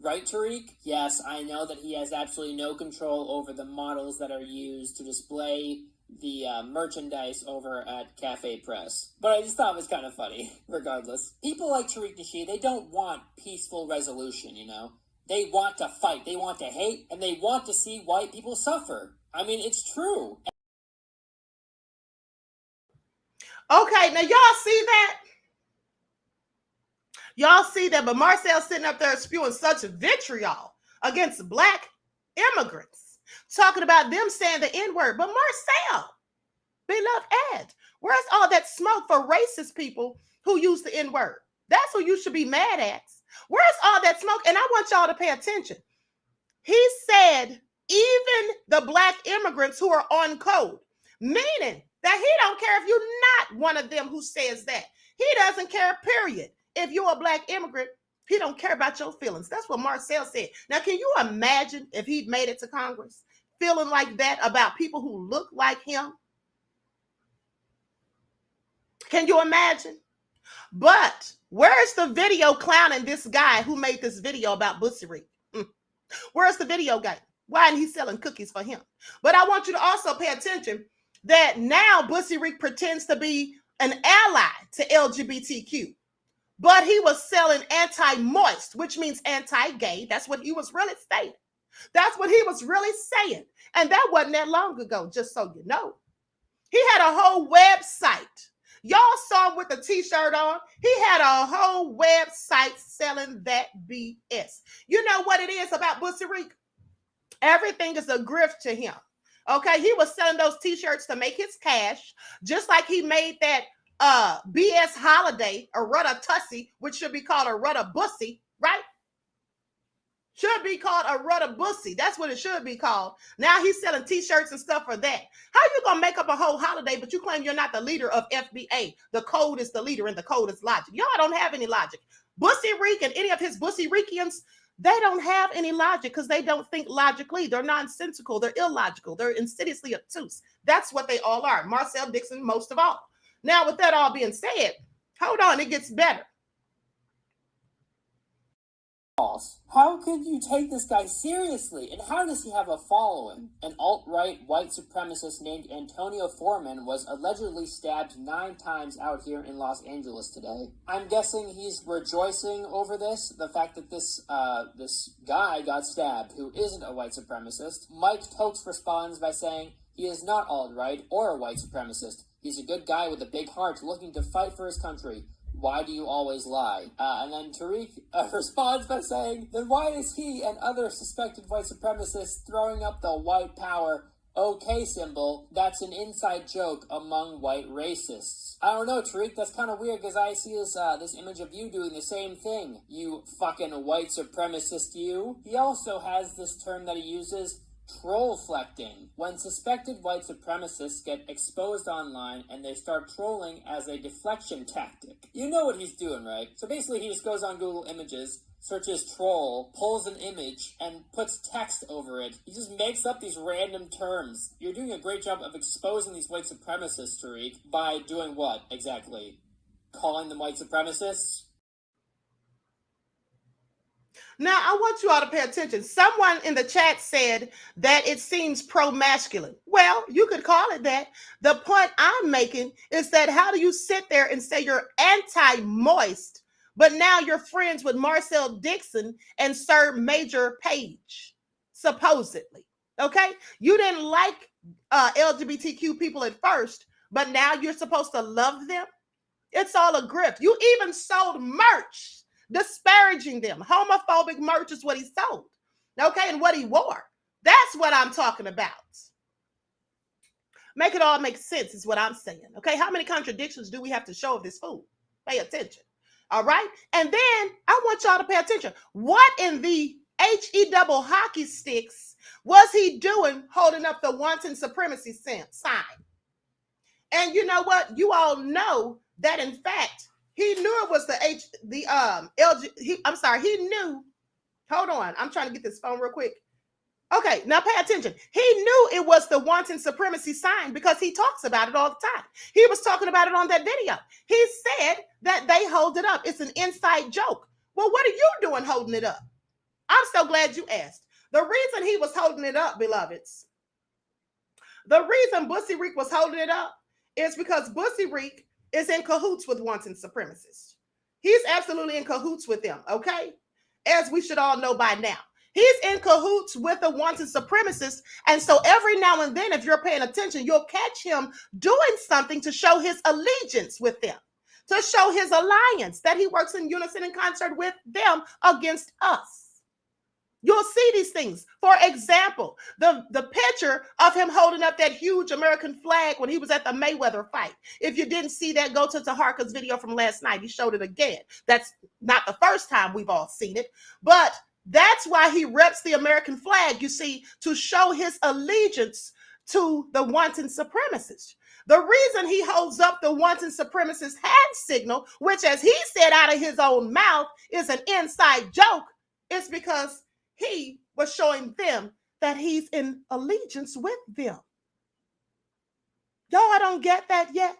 right, Tariq? Yes, I know that he has absolutely no control over the models that are used to display the merchandise over at Cafe Press. But I just thought it was kind of funny, regardless. People like Tariq Nasheed, they don't want peaceful resolution, you know? They want to fight, they want to hate, and they want to see white people suffer. I mean, it's true. Okay, now y'all see that? Y'all see that, but Marcel's sitting up there spewing such vitriol against black immigrants, talking about them saying the N-word. But Marcel, beloved Ed, where's all that smoke for racist people who use the N-word? That's who you should be mad at. Where's all that smoke? And I want y'all to pay attention. He said even the black immigrants who are on code, meaning that he don't care if you're not one of them who says that. He doesn't care, period. If you're a black immigrant, he don't care about your feelings. That's what Marcel said. Now, can you imagine if he'd made it to Congress feeling like that about people who look like him? Can you imagine? But where's the video clowning this guy who made this video about Bussy Reek? Where's the video guy? Why isn't he selling cookies for him? But I want you to also pay attention that now Bussy Reek pretends to be an ally to LGBTQ. But he was selling anti-moist, which means anti-gay. That's what he was really saying. That's what he was really saying. And that wasn't that long ago, just so you know. He had a whole website. Y'all saw him with the t-shirt on. He had a whole website selling that BS. You know what it is about Bussy Reek? Everything is a grift to him. Okay, he was selling those t-shirts to make his cash, just like he made that BS holiday, a Rudda Tussie, which should be called a Rudda Bussy, right? Should be called a Rudda Bussy. That's what it should be called. Now he's selling t-shirts and stuff for that. How you gonna make up a whole holiday, but you claim you're not the leader of FBA? The code is the leader and the code is logic. Y'all don't have any logic. Bussy Reek and any of his Bussy Reekians, they don't have any logic because they don't think logically. They're nonsensical. They're illogical. They're insidiously obtuse. That's what they all are. Marcel Dixon, most of all. Now, with that all being said, hold on, it gets better. How could you take this guy seriously? And how does he have a following? An alt-right white supremacist named Antonio Foreman was allegedly stabbed 9 times out here in Los Angeles today. I'm guessing he's rejoicing over this, the fact that this guy got stabbed who isn't a white supremacist. Mike Tokes responds by saying he is not alt-right or a white supremacist. He's a good guy with a big heart looking to fight for his country. Why do you always lie? And then Tariq responds by saying, then why is he and other suspected white supremacists throwing up the white power okay symbol? That's an inside joke among white racists. I don't know, Tariq, that's kind of weird because I see this image of you doing the same thing. You fucking white supremacist you. He also has this term that he uses, troll-flecting. When suspected white supremacists get exposed online and they start trolling as a deflection tactic. You know what he's doing, right? So basically he just goes on Google Images, searches troll, pulls an image, and puts text over it. He just makes up these random terms. You're doing a great job of exposing these white supremacists, Tariq, by doing what exactly? Calling them white supremacists? Now, I want you all to pay attention. Someone in the chat said that it seems pro-masculine. Well, you could call it that. The point I'm making is that how do you sit there and say you're anti-moist, but now you're friends with Marcel Dixon and Sir Major Page, supposedly, okay? You didn't like LGBTQ people at first, but now you're supposed to love them? It's all a grift. You even sold merch disparaging them. Homophobic merch is what he sold, okay, and what he wore. That's what I'm talking about. Make it all make sense is what I'm saying, okay? How many contradictions do we have to show of this fool? Pay attention, all right? And then I want y'all to pay attention. What in the HE double hockey sticks was he doing holding up the wanton supremacy sign? And you know what? You all know that, in fact, he knew it was he knew. Hold on. I'm trying to get this phone real quick. Okay, now pay attention. He knew it was the wanton supremacy sign because he talks about it all the time. He was talking about it on that video. He said that they hold it up. It's an inside joke. Well, what are you doing holding it up? I'm so glad you asked. The reason he was holding it up, beloveds, the reason Bussy Reek was holding it up is because Bussy Reek is in cahoots with wanton supremacists. He's absolutely in cahoots with them, okay? As we should all know by now. He's in cahoots with the wanton supremacists, and so every now and then, if you're paying attention, you'll catch him doing something to show his allegiance with them, to show his alliance, that he works in unison and concert with them against us. You'll see these things. For example, the picture of him holding up that huge American flag when he was at the Mayweather fight. If you didn't see that, go to Taharka's video from last night. He showed it again. That's not the first time we've all seen it, but that's why he reps the American flag, you see, to show his allegiance to the wanton supremacists. The reason he holds up the wanton supremacist hand signal, which, as he said out of his own mouth, is an inside joke, is because he was showing them that he's in allegiance with them. Y'all don't get that yet?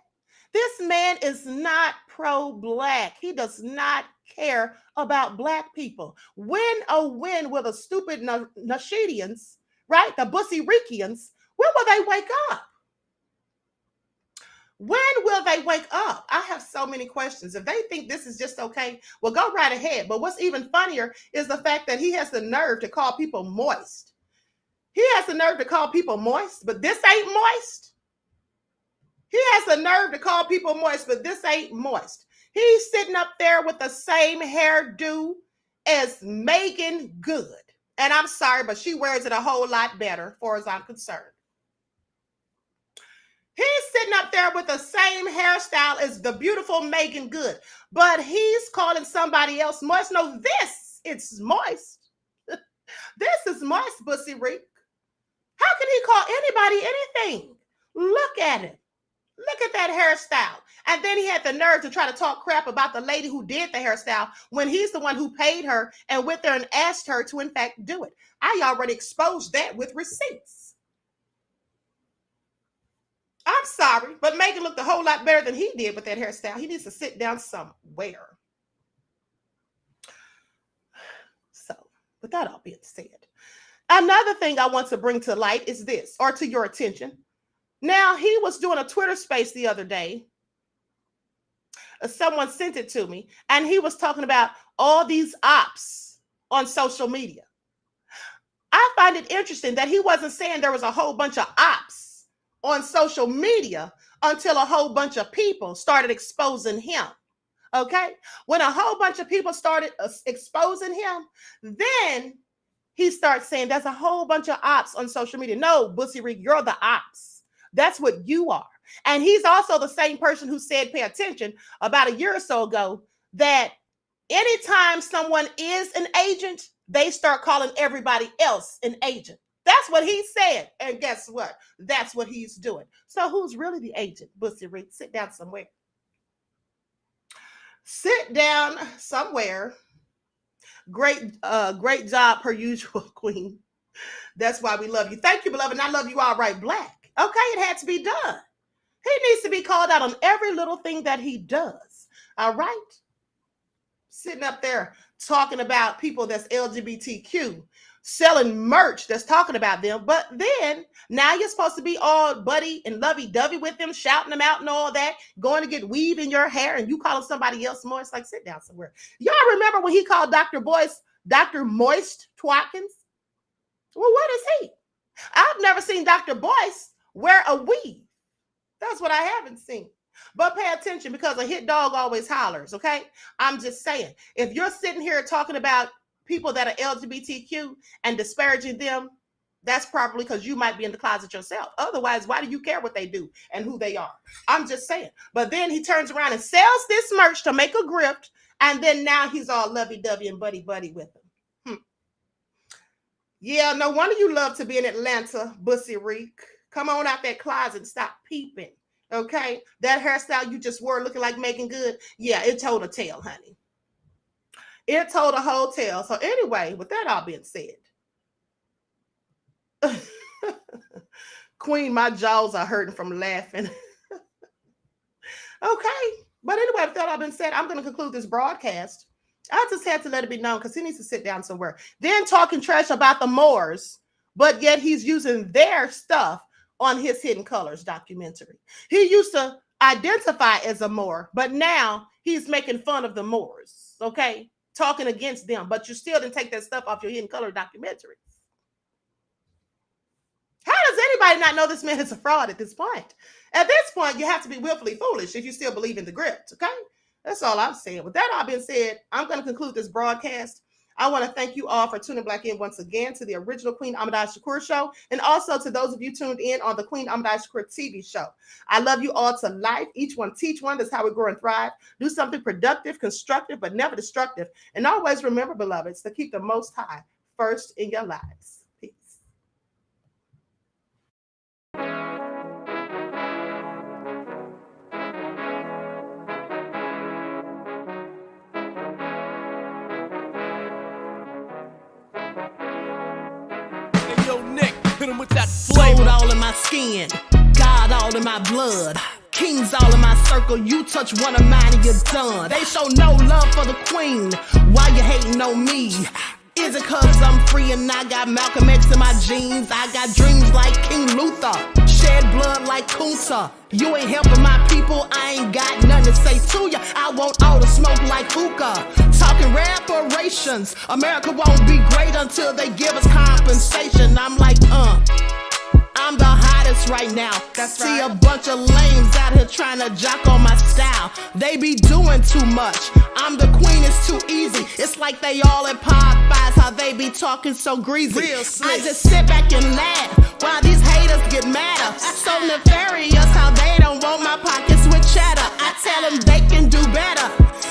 This man is not pro-black. He does not care about black people. When, oh, when will the stupid Nasheedians, right, the Bussy Reekians, when will they wake up? When will they wake up? I have so many questions. If they think this is just okay, well, go right ahead. But what's even funnier is the fact that he has the nerve to call people moist. He has the nerve to call people moist, but this ain't moist. He has the nerve to call people moist, but this ain't moist. He's sitting up there with the same hairdo as Megan Good. And I'm sorry, but she wears it a whole lot better, as far as I'm concerned. He's sitting up there with the same hairstyle as the beautiful Megan Good, but he's calling somebody else moist. No, it's moist. This is moist, Bussy Reek. How can he call anybody anything? Look at it. Look at that hairstyle. And then he had the nerve to try to talk crap about the lady who did the hairstyle when he's the one who paid her and went there and asked her to, in fact, do it. I already exposed that with receipts. I'm sorry, but Megan looked a whole lot better than he did with that hairstyle. He needs to sit down somewhere. So, with that all being said, another thing I want to bring to light is this, or to your attention. Now, he was doing a Twitter space the other day. Someone sent it to me, and he was talking about all these ops on social media. I find it interesting that he wasn't saying there was a whole bunch of ops on social media until a whole bunch of people started exposing him. Okay? When a whole bunch of people started exposing him, then he starts saying there's a whole bunch of ops on social media. No, Bussy Reek, you're the ops. That's what you are. And he's also the same person who said, pay attention, about a year or so ago, that anytime someone is an agent, they start calling everybody else an agent. That's what he said. And guess what? That's what he's doing. So who's really the agent, Bussy Reek? Sit down somewhere. Sit down somewhere. Great job per usual, Queen. That's why we love you. Thank you, beloved. And I love you all right, Black. Okay, it had to be done. He needs to be called out on every little thing that he does. All right? Sitting up there talking about people that's LGBTQ, selling merch that's talking about them. But then now you're supposed to be all buddy and lovey-dovey with them, shouting them out and all that, going to get weave in your hair, and you calling somebody else more. It's like, sit down somewhere. Y'all remember when he called Dr. Moist Twatkins? Well, what is he? I've never seen Dr. Boyce wear a weave. That's what I haven't seen. But pay attention, because a hit dog always hollers, okay? I'm just saying, if you're sitting here talking about people that are LGBTQ and disparaging them, that's probably because you might be in the closet yourself. Otherwise, why do you care what they do and who they are? I'm just saying. But then he turns around and sells this merch to make a grift, and then now he's all lovey-dovey and buddy-buddy with them. Yeah, no wonder you love to be in Atlanta, Bussy Reek. Come on out that closet and stop peeping, okay? That hairstyle you just wore looking like Megan Good, yeah, it told a tale, honey. It told a whole tale. So anyway, with that all being said, Queen, my jaws are hurting from laughing. Okay, but anyway, with that all been said, I'm going to conclude this broadcast. I just had to let it be known because he needs to sit down somewhere. Then talking trash about the Moors, but yet he's using their stuff on his Hidden Colors documentary. He used to identify as a Moor, but now he's making fun of the Moors, okay? Talking against them, but you still didn't take that stuff off your Hidden Color documentary. How does anybody not know this man is a fraud at this point? At this point, you have to be willfully foolish if you still believe in the grift, okay? That's all I'm saying. With that all being said, I'm going to conclude this broadcast. I want to thank you all for tuning back in once again to the original Queen Ahmadiyyah Shakur show, and also to those of you tuned in on the Queen Ahmadiyyah Shakur TV show. I love you all to life. Each one teach one. That's how we grow and thrive. Do something productive, constructive, but never destructive. And always remember, beloveds, to keep the Most High first in your lives. Peace. With that flavor all in my skin, God all in my blood, kings all in my circle. You touch one of mine and you're done. They show no love for the queen. Why you hating on me? Is it cause I'm free and I got Malcolm X in my jeans? I got dreams like King Luther, shed blood like Kunta. You ain't helping my people, I ain't got nothing to say to ya. I want all the smoke like hookah. Talking reparations, America won't be great until they give us compensation. I'm like, I'm the hottest right now. That's See right. a bunch of lames out here trying to jock on my style. They be doing too much. I'm the queen, it's too easy. It's like they all in Popeyes, how they be talking so greasy. Real slick. I just sit back and laugh while these haters get madder. So nefarious how they don't want my pockets with cheddar. I tell them they can do better.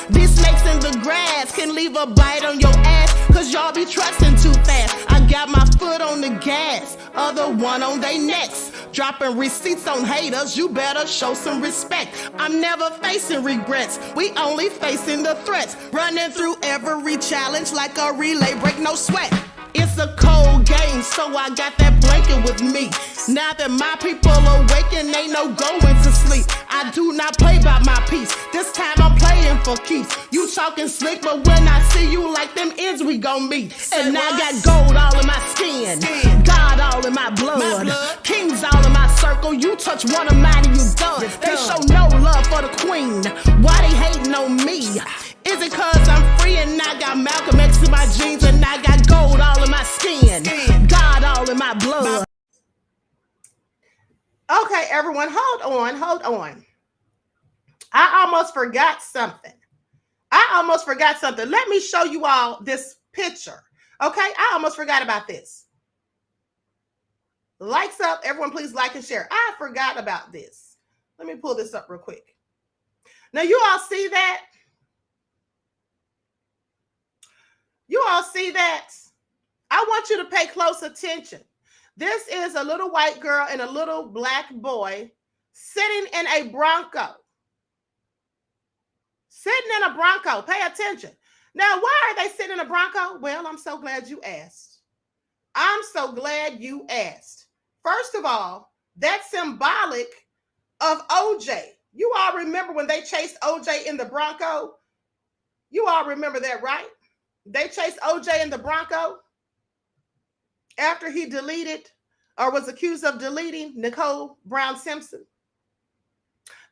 These snakes in the grass can leave a bite on your ass, cause y'all be trusting too fast. I got my foot on the gas, other one on they necks. Dropping receipts on haters, you better show some respect. I'm never facing regrets, we only facing the threats. Running through every challenge like a relay, break no sweat. It's a cold game, so I got that blanket with me. Now that my people awaken, ain't no going to sleep. I do not play by my piece, this time I'm playing for keeps. You talking slick, but when I see you like them ends, we gon' meet. And I got gold all in my skin, God all in my blood, kings all in my circle. You touch one of mine and you done. They show no love for the queen. Why they hating on me? Is it cause I'm free and I got Malcolm X in my jeans and I got gold all in my skin, God all in my blood? Okay, everyone, hold on. I almost forgot something. Let me show you all this picture. Okay, I almost forgot about this. Likes up, everyone please like and share. I forgot about this. Let me pull this up real quick. Now you all see that? You all see that? I want you to pay close attention. This is a little white girl and a little black boy sitting in a Bronco. Sitting in a Bronco. Pay attention. Now, why are they sitting in a Bronco? Well, I'm so glad you asked. I'm so glad you asked. First of all, that's symbolic of OJ. You all remember when they chased OJ in the Bronco? You all remember that, right? They chased OJ in the Bronco after he deleted or was accused of deleting Nicole Brown Simpson.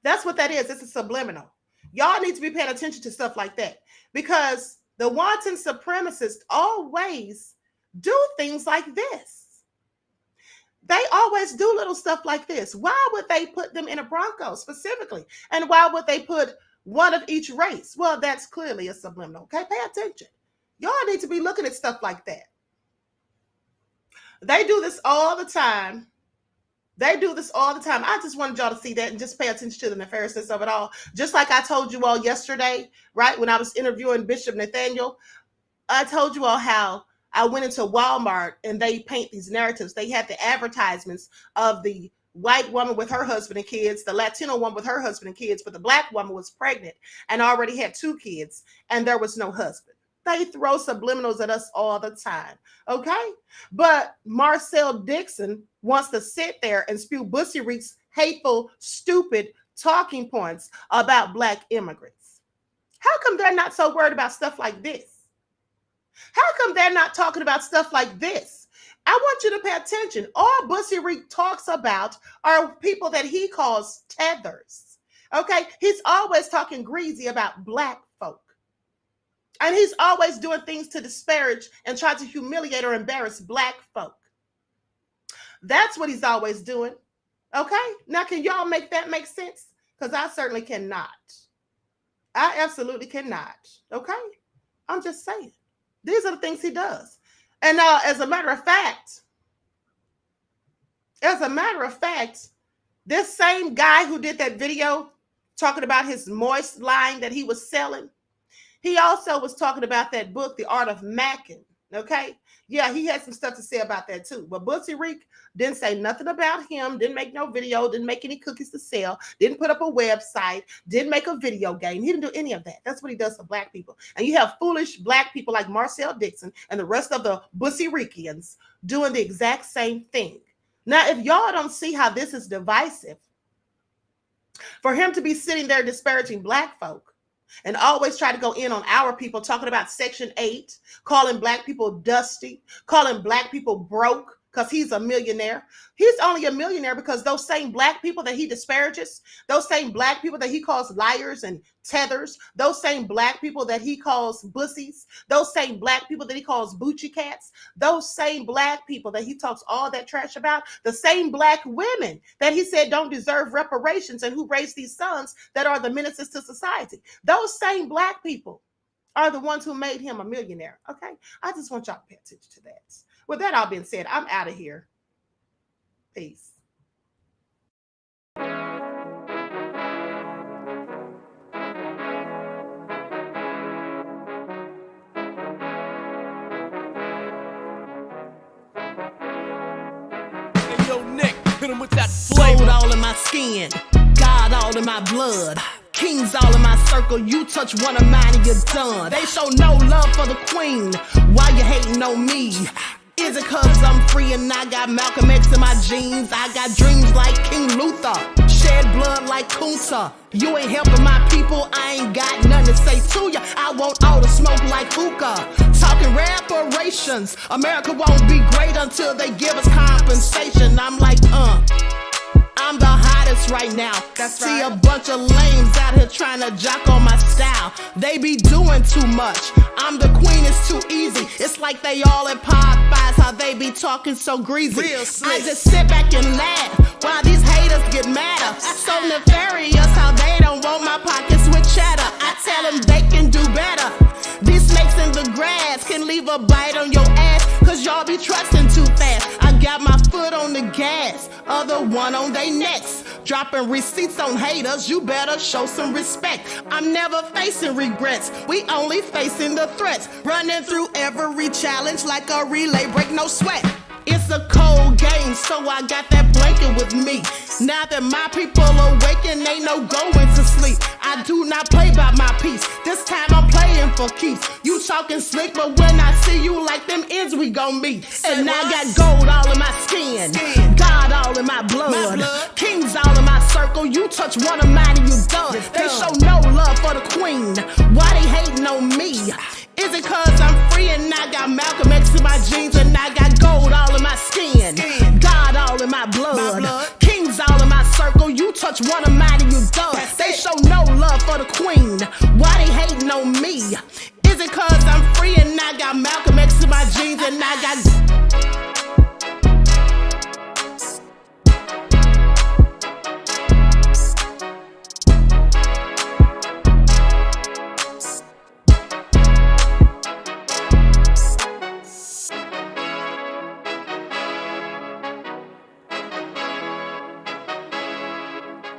That's what that is. It's a subliminal. Y'all need to be paying attention to stuff like that because the wanton supremacists always do things like this. They always do little stuff like this. Why would they put them in a Bronco specifically? And why would they put one of each race? Well, that's clearly a subliminal. Okay, pay attention. Y'all need to be looking at stuff like that. They do this all the time. They do this all the time. I just wanted y'all to see that and just pay attention to the nefariousness of it all. Just like I told you all yesterday, right, when I was interviewing Bishop Nathaniel, I told you all how I went into Walmart and they paint these narratives. They had the advertisements of the white woman with her husband and kids, the Latino woman with her husband and kids, but the black woman was pregnant and already had 2 kids and there was no husband. They throw subliminals at us all the time, okay? But Marcel Dixon wants to sit there and spew Bussy Reek's hateful, stupid talking points about black immigrants. How come they're not so worried about stuff like this? How come they're not talking about stuff like this? I want you to pay attention. All Bussy Reek talks about are people that he calls tethers, okay? He's always talking greasy about black folk. And he's always doing things to disparage and try to humiliate or embarrass black folk. That's what he's always doing. Okay? Now, can y'all make that make sense? Because I certainly cannot. I absolutely cannot. Okay? I'm just saying. These are the things he does. And as a matter of fact, this same guy who did that video talking about his moist line that he was selling, he also was talking about that book, The Art of Macking, okay? Yeah, he had some stuff to say about that too. But Bussy Reek didn't say nothing about him, didn't make no video, didn't make any cookies to sell, didn't put up a website, didn't make a video game. He didn't do any of that. That's what he does for black people. And you have foolish black people like Marcel Dixon and the rest of the Bussy Reekians doing the exact same thing. Now, if y'all don't see how this is divisive, for him to be sitting there disparaging black folk, and always try to go in on our people, talking about Section 8, calling black people dusty, calling black people broke because he's a millionaire. He's only a millionaire because those same black people that he disparages, those same black people that he calls liars and tethers, those same black people that he calls bussies, those same black people that he calls boochie cats, those same black people that he talks all that trash about, the same black women that he said don't deserve reparations and who raised these sons that are the menaces to society. Those same black people are the ones who made him a millionaire. Okay, I just want y'all to pay attention to that. With that all being said, I'm out of here. Peace. Hey, yo, Nick, hit him with that flavor. Soul all in my skin, God all in my blood. Kings all in my circle, you touch one of mine and you're done. They show no love for the queen, why you hating on me? Is it cause I'm free and I got Malcolm X in my jeans? I got dreams like King Luther, shed blood like Kunta. You ain't helping my people, I ain't got nothing to say to ya. I want all the smoke like hookah. Talking reparations, America won't be great until they give us compensation. I'm like, I'm the hottest right now. That's See right. a bunch of lames out here trying to jock on my style. They be doing too much. I'm the queen, it's too easy. It's like they all at Popeyes, how they be talking so greasy. Real slick. I just sit back and laugh while these haters get madder. So nefarious how they don't want my pockets with cheddar. I tell them they can do better. These snakes in the grass can leave a bite on your ass, cause y'all be trusting too fast. I got my foot on the gas, other one on they necks. Dropping receipts on haters, you better show some respect. I'm never facing regrets, we only facing the threats. Running through every challenge like a relay, break no sweat. It's a cold game, so I got that blanket with me. Now that my people awaken, ain't no going to sleep. I do not play by my piece, this time I'm playing for keeps. You You talking slick, but when I see you like them ends, we gon' meet. And I got gold all in my skin, God all in my blood, kings all in my circle. You touch one of mine and you done. They show no love for the queen. Why they hating on me? Is it cause I'm free and I got Malcolm X in my jeans and I got gold all in my skin, God all in my blood, kings all in my circle. You touch one of mine and you done. They show no love for the queen. Why they hating on me? Is it cause I'm free and I got Malcolm X in my jeans and I got